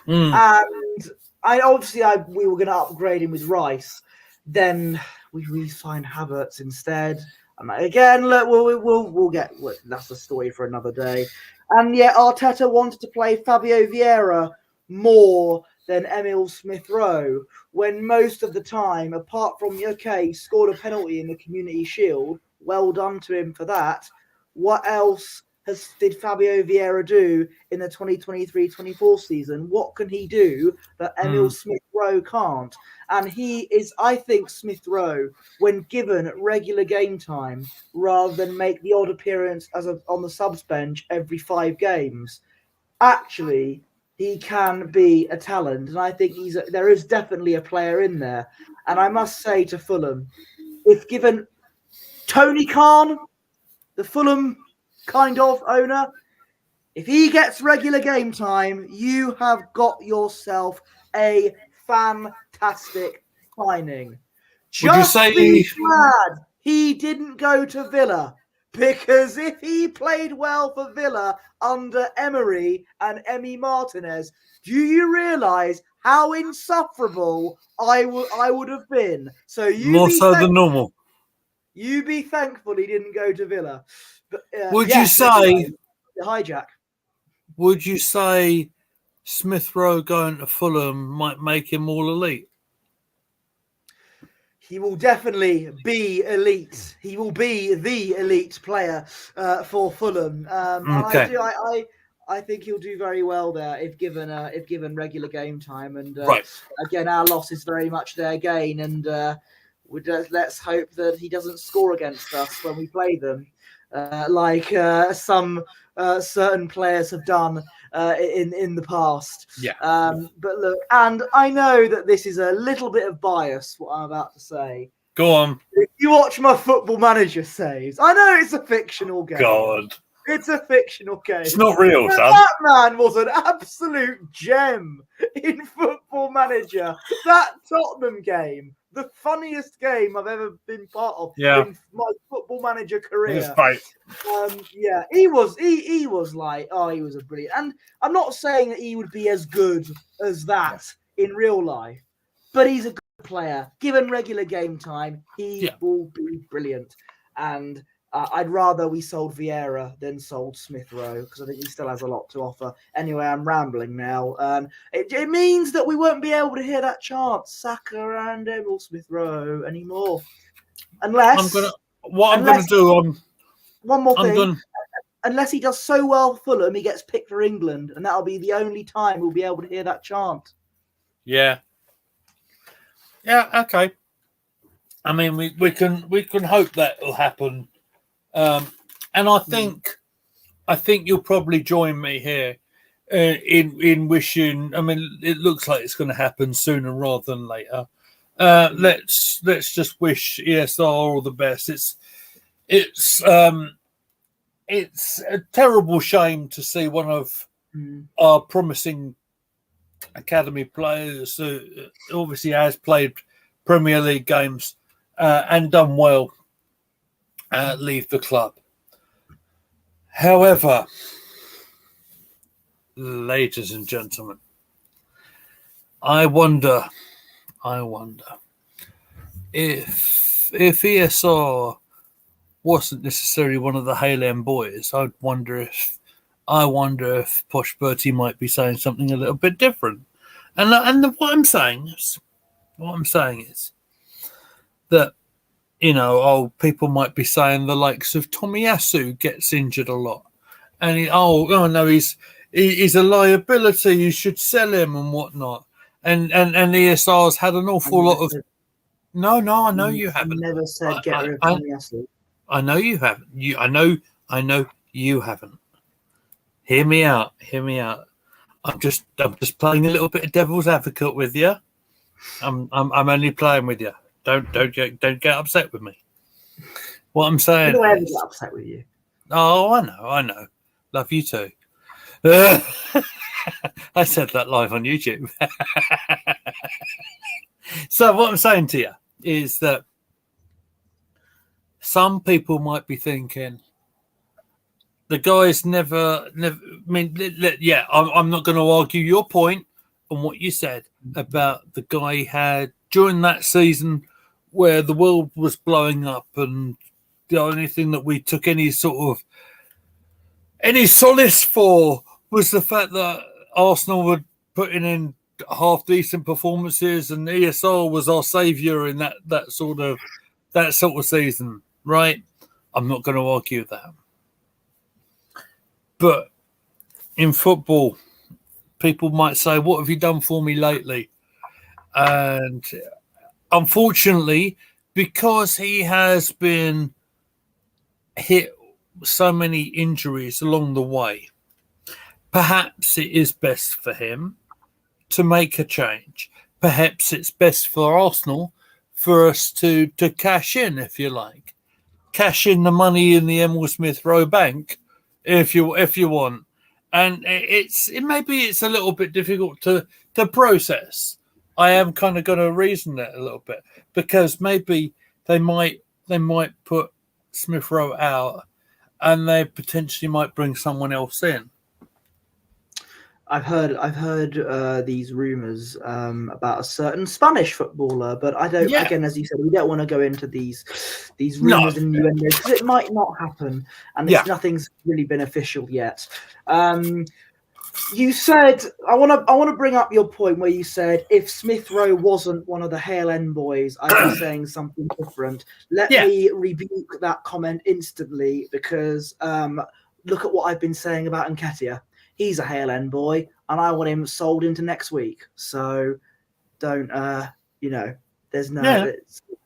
And we were going to upgrade him with Rice. Then we re-signed Havertz instead. And again, look, we'll get that's a story for another day. And yet Arteta wanted to play Fabio Vieira more than Emil Smith-Rowe, when most of the time, apart from he scored a penalty in the Community Shield. Well done to him for that. What else did Fabio Vieira do in the 2023-24 season? What can he do that Emil Smith-Rowe can't? And I think Smith-Rowe, when given regular game time, rather than make the odd appearance on the subs bench every 5 games, actually, he can be a talent. And I think there is definitely a player in there. And I must say to Fulham, if given Tony Khan, the Fulham kind of owner, if he gets regular game time, you have got yourself a fantastic signing. Just be glad he didn't go to Villa, because if he played well for Villa under Emery and Emi Martinez, do you realise how insufferable I would have been? So more so than normal. You be thankful he didn't go to Villa. But, would you say the hijack? Would you say Smith-Rowe going to Fulham might make him all elite? He will definitely be elite. He will be the elite player for Fulham. Okay. And I think he'll do very well there if given regular game time. And again, our loss is very much their gain. And let's hope that he doesn't score against us when we play them, like some certain players have done in the past. Yeah. But look, and I know that this is a little bit of bias, what I'm about to say. Go on. If you watch my Football Manager saves, I know it's a fictional game. God. It's a fictional game. It's not real, son. That man was an absolute gem in Football Manager. That Tottenham game, the funniest game I've ever been part of in my Football Manager career. He was like, he was a brilliant. And I'm not saying that he would be as good as that in real life, but he's a good player. Given regular game time, he will be brilliant. And I'd rather we sold Vieira than sold Smith-Rowe, because I think he still has a lot to offer. Anyway, I'm rambling now. It means that we won't be able to hear that chant, Saka and Emil Smith-Rowe, anymore. Unless... I'm going to do... one more thing. Unless he does so well for Fulham, he gets picked for England, and that'll be the only time we'll be able to hear that chant. Yeah. Yeah, okay. I mean, we can hope that will happen. And I think you'll probably join me here in wishing. I mean, it looks like it's going to happen sooner rather than later. Let's just wish ESR all the best. It's a terrible shame to see one of our promising academy players who obviously has played Premier League games and done well leave the club. However, ladies and gentlemen, I wonder if ESR wasn't necessarily one of the Hale End boys, I wonder if Posh Bertie might be saying something a little bit different. What I'm saying is that, people might be saying the likes of Tomiyasu gets injured a lot, and he's a liability. You should sell him and whatnot. And ESR's had an awful lot of. No, I know you haven't. Never said get rid of Tomiyasu. I know you haven't. I know you haven't. Hear me out. I'm just playing a little bit of devil's advocate with you. I'm only playing with you. Don't get upset with me. What I'm saying. I don't ever get upset with you. Oh, I know. Love you too. I said that live on YouTube. So what I'm saying to you is that some people might be thinking the guy's never. I mean, yeah, I'm not going to argue your point on what you said about the guy had during that season where the world was blowing up, and the only thing that we took any solace for was the fact that Arsenal were putting in half decent performances, and ESR was our saviour in that sort of season, right? I'm not going to argue that. But in football, people might say, what have you done for me lately? And unfortunately, because he has been hit so many injuries along the way, perhaps it is best for him to make a change. Perhaps it's best for Arsenal for us to cash in, if you like. Cash in the money in the Emil Smith Rowe Bank, if you want. And maybe it's a little bit difficult to process. I am kind of going to reason it a little bit, because maybe they might put Smith Rowe out, and they potentially might bring someone else in. I've heard these rumors about a certain Spanish footballer, but I don't. Yeah. Again, as you said, we don't want to go into these rumors and innuendos, because it might not happen, and nothing's really been official yet. You said I want to bring up your point where you said if Smith Rowe wasn't one of the Hale End boys, I'd be saying something different. Let me rebuke that comment instantly, because look at what I've been saying about Nketiah. He's a Hale End boy, and I want him sold into next week. So don't, there's no,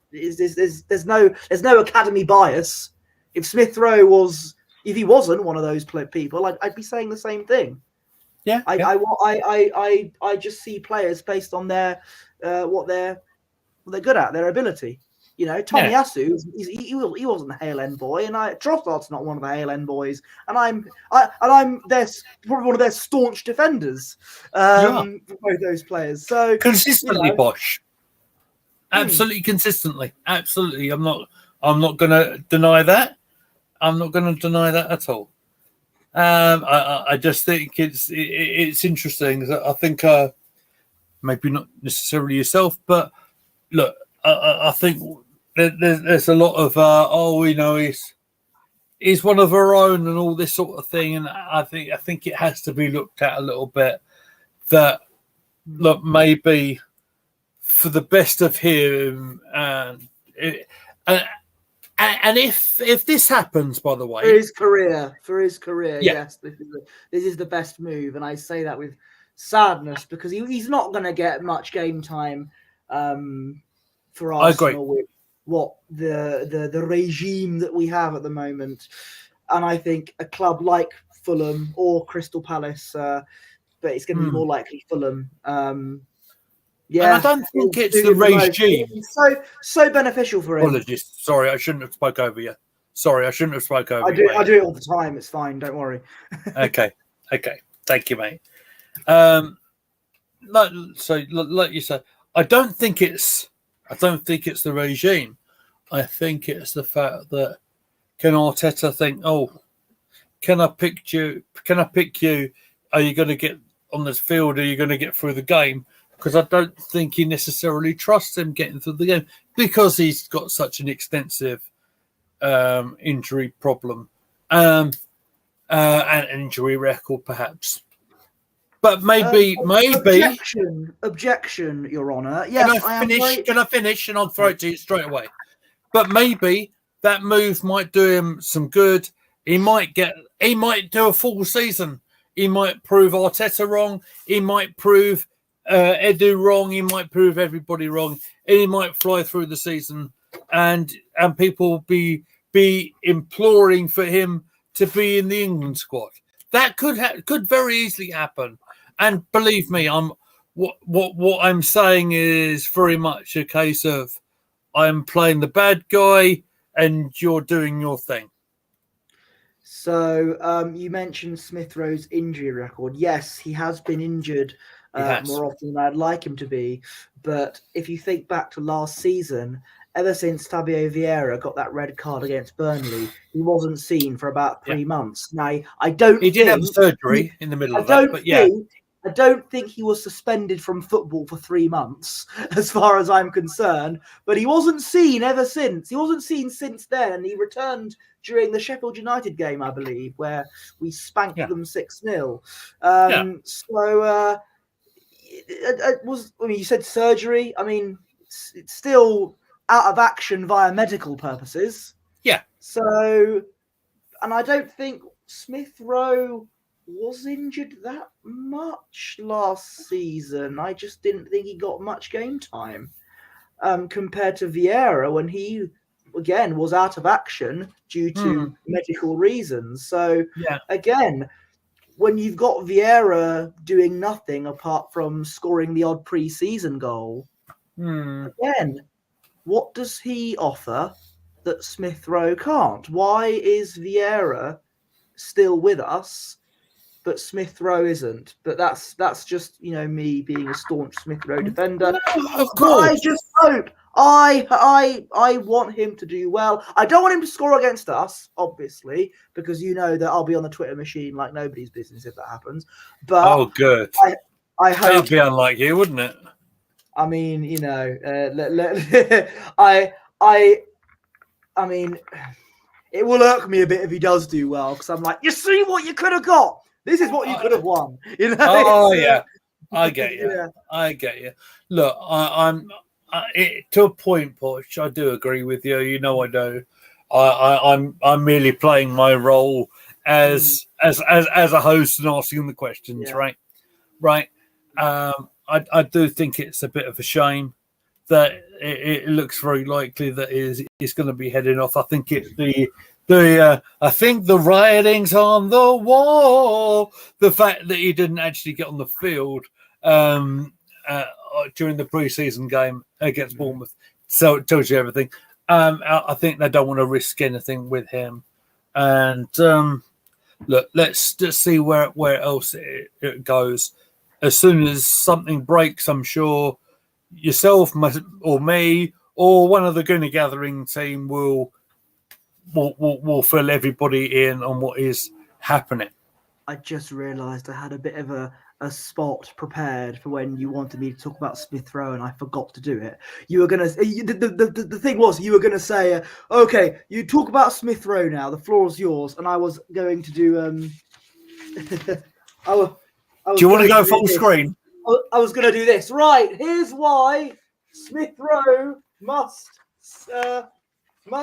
there's no academy bias. If Smith Rowe if he wasn't one of those people, I'd be saying the same thing. Yeah. I just see players based on their what they're good at, their ability. Tomiyasu, he wasn't a Hale End boy, and Trossard's not one of the Hale End boys, and I'm probably one of their staunch defenders. Both those players, so consistently, Bosch, absolutely consistently, absolutely. I'm not going to deny that. I'm not going to deny that at all. I just think it's interesting. I think maybe not necessarily yourself, but look, I think there's a lot of he's one of our own and all this sort of thing, and I think it has to be looked at a little bit. That look, maybe for the best of him, and if this happens, by the way, for his career, yes, this is the best move, and I say that with sadness, because he's not going to get much game time for Arsenal with what the regime that we have at the moment. And I think a club like Fulham or Crystal Palace, but it's going to be more likely Fulham. And I don't think it's the regime. It's so beneficial for him. Apologies. Sorry, I shouldn't have spoke over you. I do it all the time. It's fine. Don't worry. Okay. Thank you, mate. Like you said, I don't think it's the regime. I think it's the fact that can Arteta think, can I pick you? Are you going to get on this field? Are you going to get through the game? because I don't think he necessarily trusts him getting through the game because he's got such an extensive injury problem and injury record, perhaps. But maybe. Objection, Your Honour. Yes, Can I finish? And I'll throw it to you straight away. But maybe that move might do him some good. He might do a full season. He might prove Arteta wrong. He might prove Edu wrong. He might prove everybody wrong. And he might fly through the season, and people will be imploring for him to be in the England squad. That could very easily happen. And believe me, what I'm saying is very much a case of I'm playing the bad guy and you're doing your thing. So you mentioned Smith Rowe's injury record. Yes, he has been injured more often than I'd like him to be. But if you think back to last season, ever since Fabio Vieira got that red card against Burnley, he wasn't seen for about 3 months. Now, he did have surgery in the middle of that, but I don't think he was suspended from football for 3 months, as far as I'm concerned. But he wasn't seen ever since. He wasn't seen since then. And he returned during the Sheffield United game, I believe, where we spanked them 6-0. So it was. I mean, you said surgery. I mean, it's still out of action via medical purposes. Yeah. So, and I don't think Smith Rowe was injured that much last season. I just didn't think he got much game time compared to Vieira when he, again, was out of action due to medical reasons. So, again, when you've got Vieira doing nothing apart from scoring the odd pre-season goal, again, what does he offer that Smith Rowe can't? Why is Vieira still with us, but Smith Rowe isn't? But that's just, me being a staunch Smith Rowe defender. No, of course. I just hope. I want him to do well. I don't want him to score against us, obviously, because you know that I'll be on the Twitter machine like nobody's business if that happens. But good. I hope that'd be unlike you, wouldn't it? I mean, I mean, it will irk me a bit if he does do well, because I'm like, you see what you could have got. This is what you could have won. I get you. Yeah. I get you. Look, I'm to a point, Poch. I do agree with you. You know, I do. I'm merely playing my role as a host and asking the questions, right? I do think it's a bit of a shame that it looks very likely that he's going to be heading off. I think it's I think the writing's on the wall. The fact that he didn't actually get on the field during the pre-season game against Bournemouth, so it tells you everything. I think they don't want to risk anything with him. And look, let's just see where else it goes. As soon as something breaks, I'm sure yourself or me or one of the Gunner Gathering team will fill everybody in on what is happening. I just realised I had a bit of a spot prepared for when you wanted me to talk about Smith Rowe, and I forgot to do it. You were gonna. The thing was, you were gonna say, "Okay, you talk about Smith Rowe now. The floor is yours." And I was going to do. Do you want to go full screen? I was going to do this. Right, here's why Smith Rowe must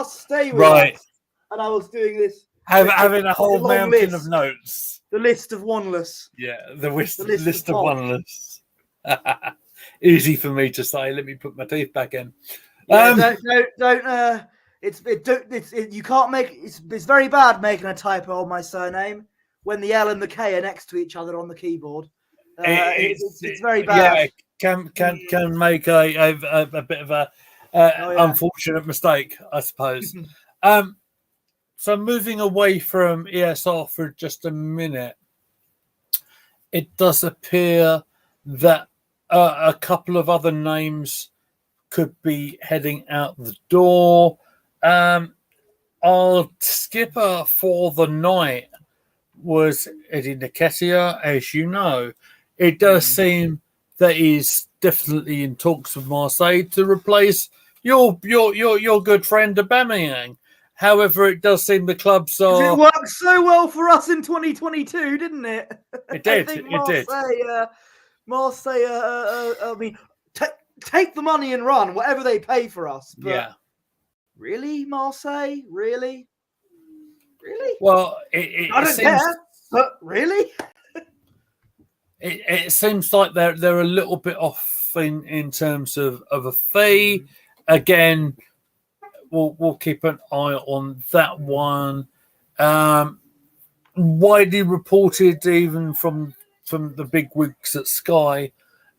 stay with us. And I was doing this. Having a whole mountain of notes. The list of one-less. Yeah, the list of one-less. Easy for me to say. Let me put my teeth back in. Yeah, don't. You can't make. It's very bad making a typo on my surname when the L and the K are next to each other on the keyboard. It's very bad. Yeah, can make a bit of a unfortunate mistake, I suppose. So moving away from ESR for just a minute, it does appear that a couple of other names could be heading out the door. Our skipper for the night was Eddie Nketiah, as you know. It does seem that is definitely in talks with Marseille to replace your good friend Aubameyang. However, it does seem the clubs are. It worked so well for us in 2022, didn't it? It did. I think It did. Marseille. I mean, take the money and run, whatever they pay for us. But Yeah. really, Marseille? Really? Well, I don't care. But really? It seems like they're a little bit off in terms of a fee. Again, we'll keep an eye on that one. Widely reported, even from the big wigs at Sky,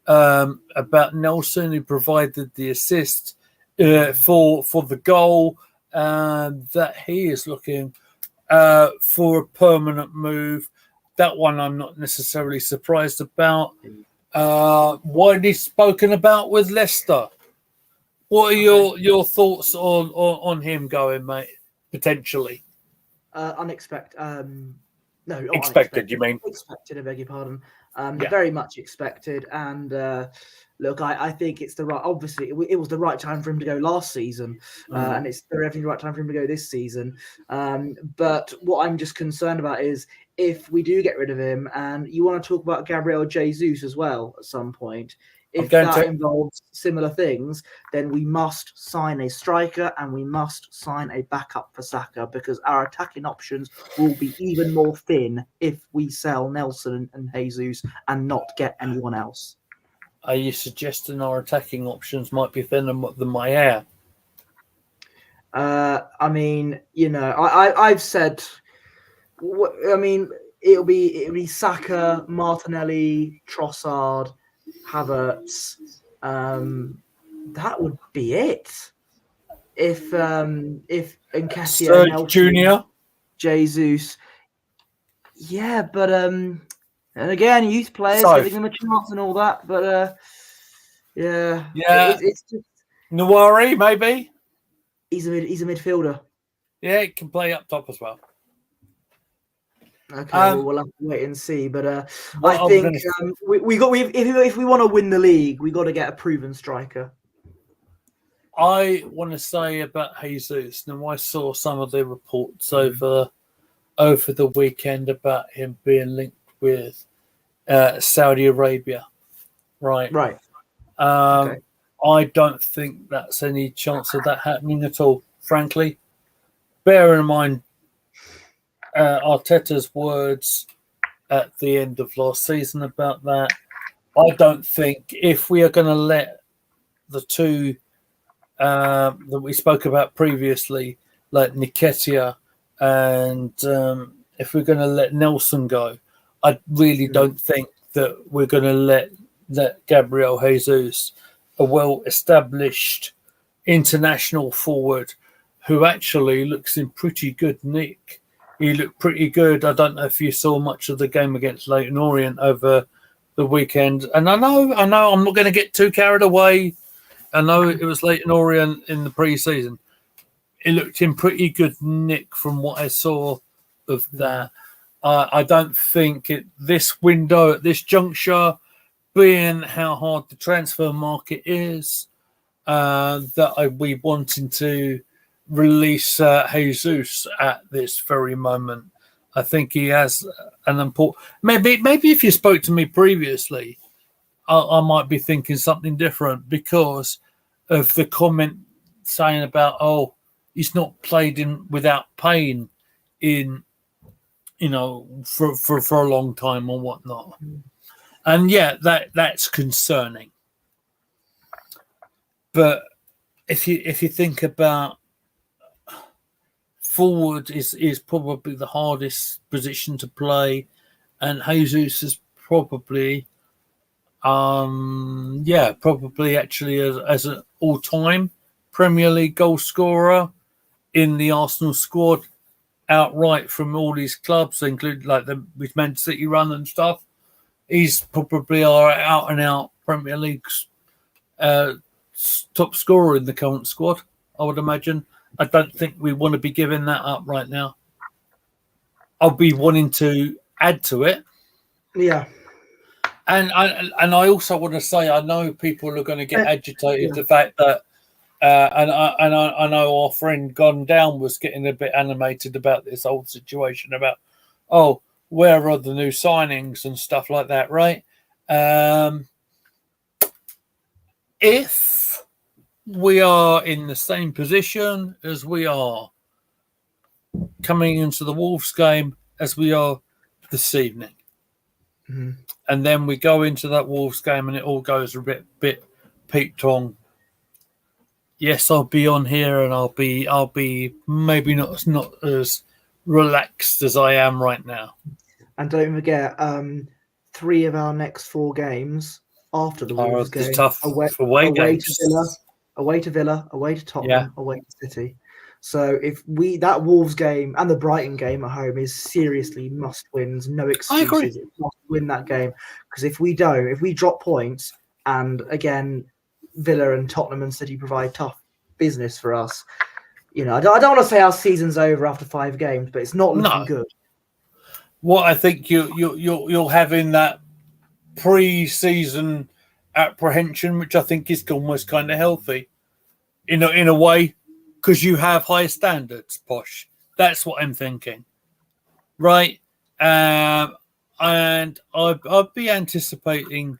about Nelson, who provided the assist for the goal, that he is looking for a permanent move. That one I'm not necessarily surprised about. Widely spoken about with Leicester. What are your thoughts on him going, mate? Potentially. Unexpected. No, Expected, you mean? Expected, I beg your pardon. Very much expected. And look, I think it's the right. Obviously, it was the right time for him to go last season, and it's definitely the right time for him to go this season. But what I'm just concerned about is if we do get rid of him, and you want to talk about Gabriel Jesus as well at some point. If that involves similar things, then we must sign a striker and we must sign a backup for Saka, because our attacking options will be even more thin if we sell Nelson and Jesus and not get anyone else. Are you suggesting our attacking options might be thinner than my hair? I mean, I've said. I mean, it'll be Saka, Martinelli, Trossard, Havertz. That would be it. If Nketiah, Nelson, Junior, Jesus, yeah, but and again, youth players giving them a chance and all that, but it's just Nawari maybe. He's a midfielder. Yeah, he can play up top as well. Okay, well, we'll have to wait and see. But I think if we want to win the league, we got to get a proven striker. I want to say about Jesus. Now, I saw some of the reports over the weekend about him being linked with Saudi Arabia. Right. Okay. I don't think that's any chance of that happening at all, frankly. Bear in mind Arteta's words at the end of last season about that. I don't think if we are going to let the two that we spoke about previously, like Nketiah, and if we're going to let Nelson go, I really don't think that we're going to let Gabriel Jesus, a well-established international forward who actually looks in pretty good nick. He looked pretty good. I don't know if you saw much of the game against Leyton Orient over the weekend. And I know I'm not going to get too carried away. I know it was Leyton Orient in the pre-season. It looked in pretty good nick from what I saw of that. I don't think this window at this juncture, being how hard the transfer market is, that we wanting to release Jesus at this very moment. I think he has an important. Maybe if you spoke to me previously, I might be thinking something different because of the comment saying about he's not played without pain in for a long time or whatnot. And yeah, that's concerning. But if you think about forward is probably the hardest position to play, and Jesus is probably actually as an all-time Premier League goal scorer in the Arsenal squad outright from all these clubs, including like with Man City run and stuff. He's probably our out-and-out Premier League's top scorer in the current squad, I would imagine. I don't think we want to be giving that up right now. I'll be wanting to add to it. Yeah. I also want to say, I know people are going to get agitated. Yeah. The fact that I know our friend Gone Down was getting a bit animated about this whole situation about, oh, where are the new signings and stuff like that, right? If we are in the same position as we are coming into the Wolves game as we are this evening, and then we go into that Wolves game and it all goes a bit Pete Tong. Yes, I'll be on here and I'll be maybe not as relaxed as I am right now. And don't forget, 3 of our next 4 games after the Wolves game, tough away games. away to Villa, away to Tottenham, away to City. So if that Wolves game and the Brighton game at home is seriously must wins, no excuses. I agree. Must win that game, because if we drop points, and again, Villa and Tottenham and City provide tough business for us. I don't want to say our season's over after 5 games, but it's not looking good. What I think you'll have in that pre-season apprehension, which I think is almost kind of healthy, in a way, because you have high standards, Posh. That's what I'm thinking, right? And I'd be anticipating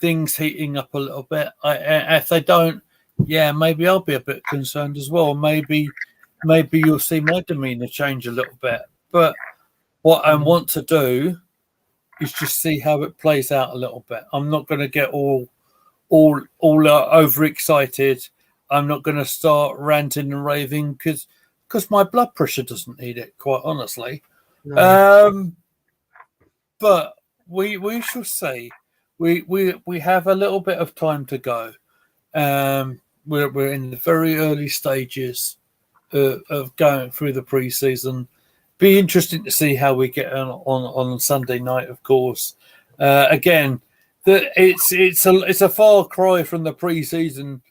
things heating up a little bit. If they don't, maybe I'll be a bit concerned as well. Maybe you'll see my demeanour change a little bit. But what I want to do is just see how it plays out a little bit. I'm not going to get all overexcited. I'm not going to start ranting and raving because my blood pressure doesn't need it, quite honestly. No. But we shall see. We have a little bit of time to go. We're in the very early stages of going through the pre-season. Be interesting to see how we get on Sunday night, of course. Again, it's a far cry from the pre-season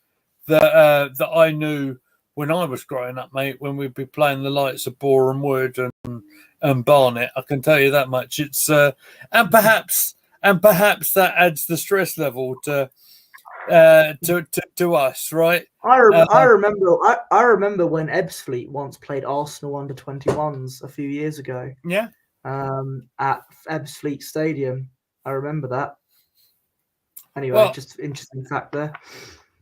that I knew when I was growing up, mate. When we'd be playing the likes of Boreham Wood and Barnet, I can tell you that much. It's and perhaps that adds the stress level to us, right? I remember when Ebbsfleet once played Arsenal under-21s a few years ago. Yeah. At Ebbsfleet Stadium, I remember that. Anyway, just interesting fact there.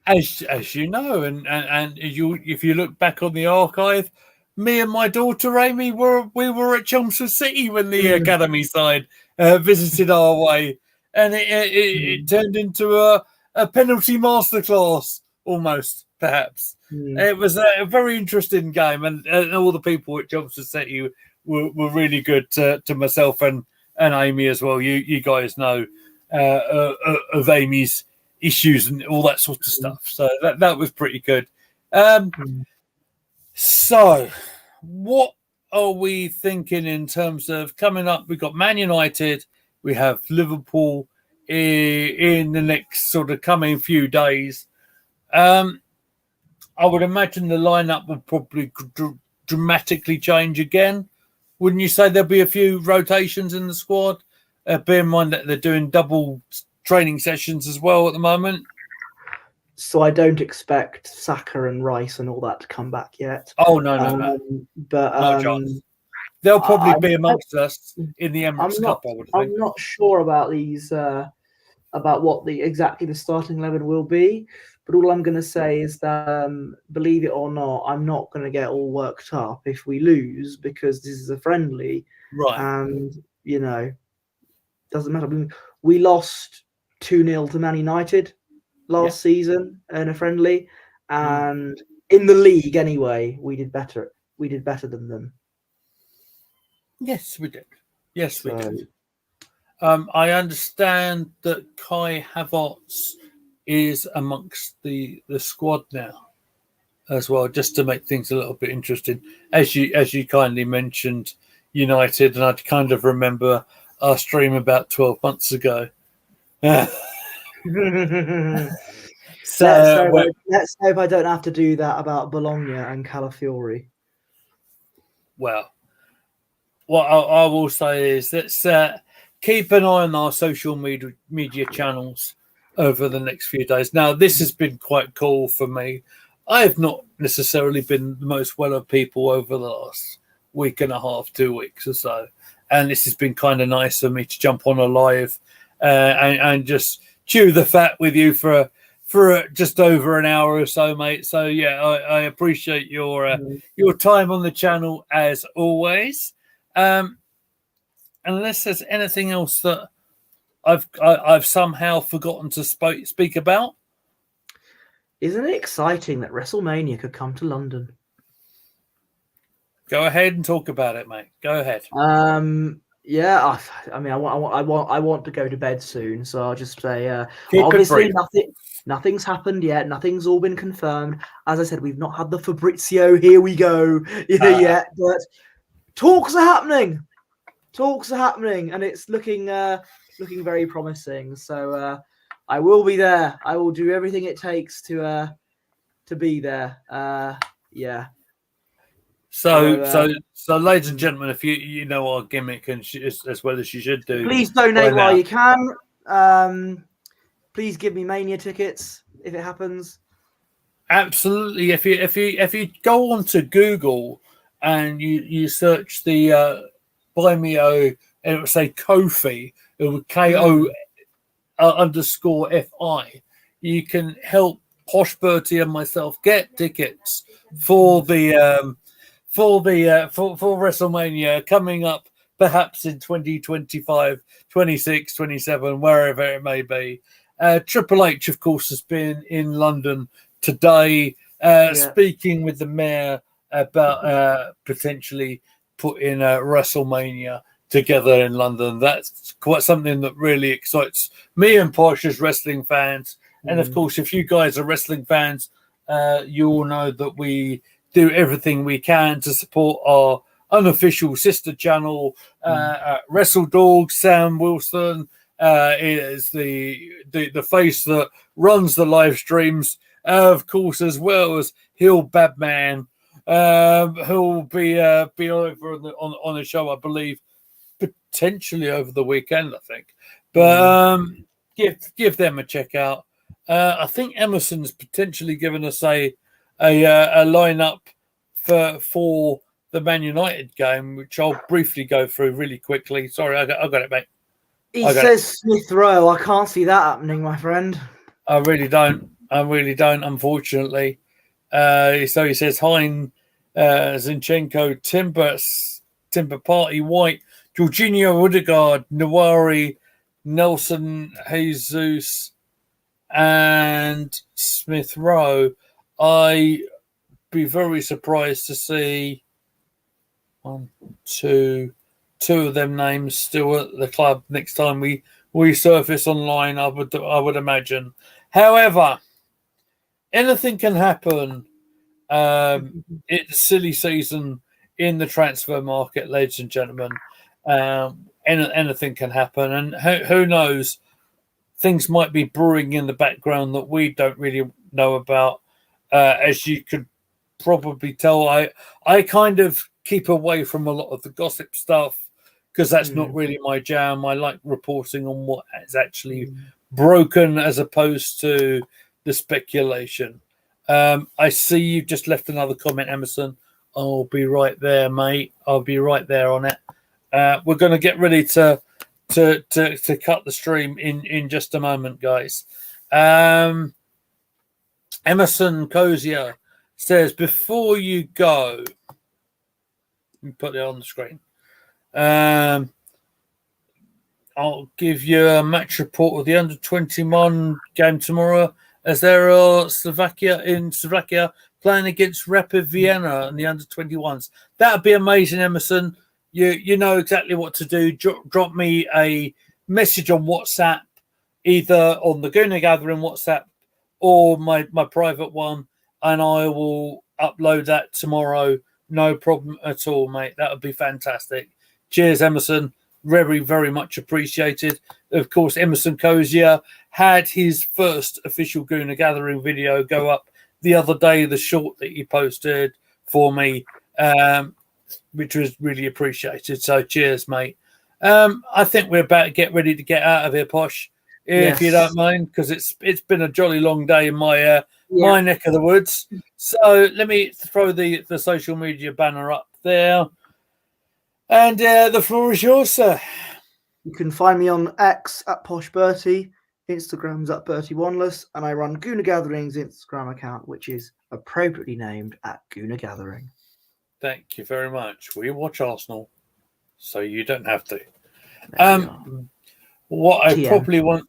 As you know, and if you look back on the archive, me and my daughter Amy we were at Chelmsford City when the academy side visited our way, and it turned into a penalty masterclass almost, perhaps. It was a very interesting game, and all the people at Chelmsford City were really good to myself and Amy as well. You guys know of Amy's issues and all that sort of stuff. So that was pretty good. So what are we thinking in terms of coming up? We've got Man United, we have Liverpool in the next sort of coming few days. I would imagine the lineup will probably dramatically change again. Wouldn't you say there'll be a few rotations in the squad? Bear in mind that they're doing double training sessions as well at the moment. So I don't expect Saka and Rice and all that to come back yet. Oh, no. But no chance. They'll probably be amongst us in the Emirates Cup, I would think. I'm not sure about these, about what exactly the starting 11 will be. But all I'm going to say is that, believe it or not, I'm not going to get all worked up if we lose, because this is a friendly. Right. And, doesn't matter. We lost 2-0 to Man United last season in a friendly. And in the league, anyway, we did better. We did better than them. Yes, we did. We did. I understand that Kai Havertz is amongst the squad now as well, just to make things a little bit interesting. As you kindly mentioned, United, and I kind of remember our stream about 12 months ago. Let's hope I don't have to do that about Bologna and Calafiori. Well, what I will say is let's keep an eye on our social media channels over the next few days. Now, this has been quite cool for me. I have not necessarily been the most well of people over the last week and a half, 2 weeks or so, and this has been kind of nice for me to jump on a live and just chew the fat with you for just over an hour or so, mate. So yeah, I appreciate your time on the channel as always. Unless there's anything else that I've somehow forgotten to speak about. Isn't it exciting that WrestleMania could come to London? Go ahead and talk about it, mate. Go ahead. Yeah, I mean, I want to go to bed soon, so I'll just say, obviously, nothing's happened yet. Nothing's all been confirmed. As I said, we've not had the Fabrizio "here we go" yet, but talks are happening. And it's looking very promising. So I will be there. I will do everything it takes to be there. Yeah. So, ladies and gentlemen, if you know our gimmick and as well as you should do, please donate while you can. Please give me Mania tickets if it happens. Absolutely. If you go onto Google and you search the Buy Me O, and it will say Kofi, it will KO _FI. You can help Posh Bertie and myself get tickets for the for WrestleMania coming up, perhaps in 2025, 26, 27, wherever it may be. Triple H, of course, has been in London today, speaking with the mayor about potentially putting WrestleMania together in London. That's quite something that really excites me and Posh as wrestling fans. And of course, if you guys are wrestling fans, you all know that we do everything we can to support our unofficial sister channel, Wrestle Dog. Sam Wilson is the face that runs the live streams, of course, as well as Hill Badman, who'll be over on the show, I believe, potentially over the weekend, I think. But give them a check out. I think Emerson's potentially given us a lineup for the Man United game, which I'll briefly go through really quickly. Sorry, I got it, mate. He says Smith Rowe. I can't see that happening, my friend. I really don't, unfortunately. So he says Hein, Zinchenko, Timber Party, White, Jorginho, Odegaard, Nawari, Nelson, Jesus, and Smith Rowe. I'd be very surprised to see two of them names still at the club next time we surface online. I would imagine. However, anything can happen. It's silly season in the transfer market, ladies and gentlemen. Anything can happen, and who knows? Things might be brewing in the background that we don't really know about. As you could probably tell, I kind of keep away from a lot of the gossip stuff because that's not really my jam. I like reporting on what is actually broken as opposed to the speculation. I see you've just left another comment, Emerson. I'll be right there, mate. I'll be right there on it. We're going to get ready to cut the stream in just a moment, guys. Emerson Cozier says, before you go, let me put it on the screen. I'll give you a match report of the under 21 game tomorrow, as there are Slovakia playing against Rapid Vienna and the under 21s. That would be amazing, Emerson. You know exactly what to do. Drop me a message on WhatsApp, either on the Gooner Gathering WhatsApp or my private one, and I will upload that tomorrow. No problem at all, mate. That would be fantastic. Cheers, Emerson. Very, very much appreciated. Of course, Emerson Cozier had his first official Gooner Gathering video go up the other day, the short that he posted for me, which was really appreciated. So cheers, mate. I think we're about to get ready to get out of here, Posh, if you don't mind, because it's been a jolly long day in my my neck of the woods. So let me throw the social media banner up there, and the floor is yours, sir. You can find me on X at Posh Bertie, Instagram's at Bertie Wanless, and I run Gooner Gathering's Instagram account, which is appropriately named at Gooner Gathering. Thank you very much. We watch Arsenal, so you don't have to. What I probably want,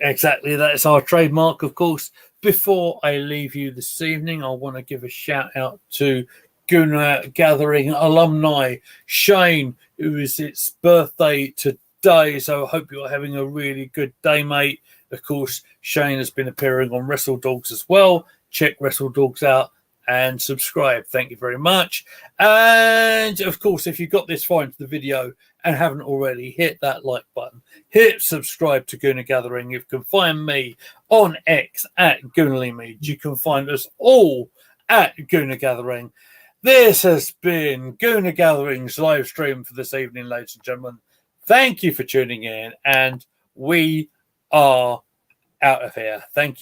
exactly, that is our trademark, of course. Before I leave you this evening, I want to give a shout out to Gooner Gathering alumni Shane, who is its birthday today. So I hope you're having a really good day, mate. Of course, Shane has been appearing on Wrestle Dogs as well. Check Wrestle Dogs out and subscribe. Thank you very much. And of course, if you got this far into the video and haven't already, hit that like button, hit subscribe to Gooner Gathering. You can find me on X at GoonerlyMead. You can find us all at Gooner Gathering. This has been Gooner Gathering's live stream for this evening, ladies and gentlemen. Thank you for tuning in, and we are out of here. Thank you.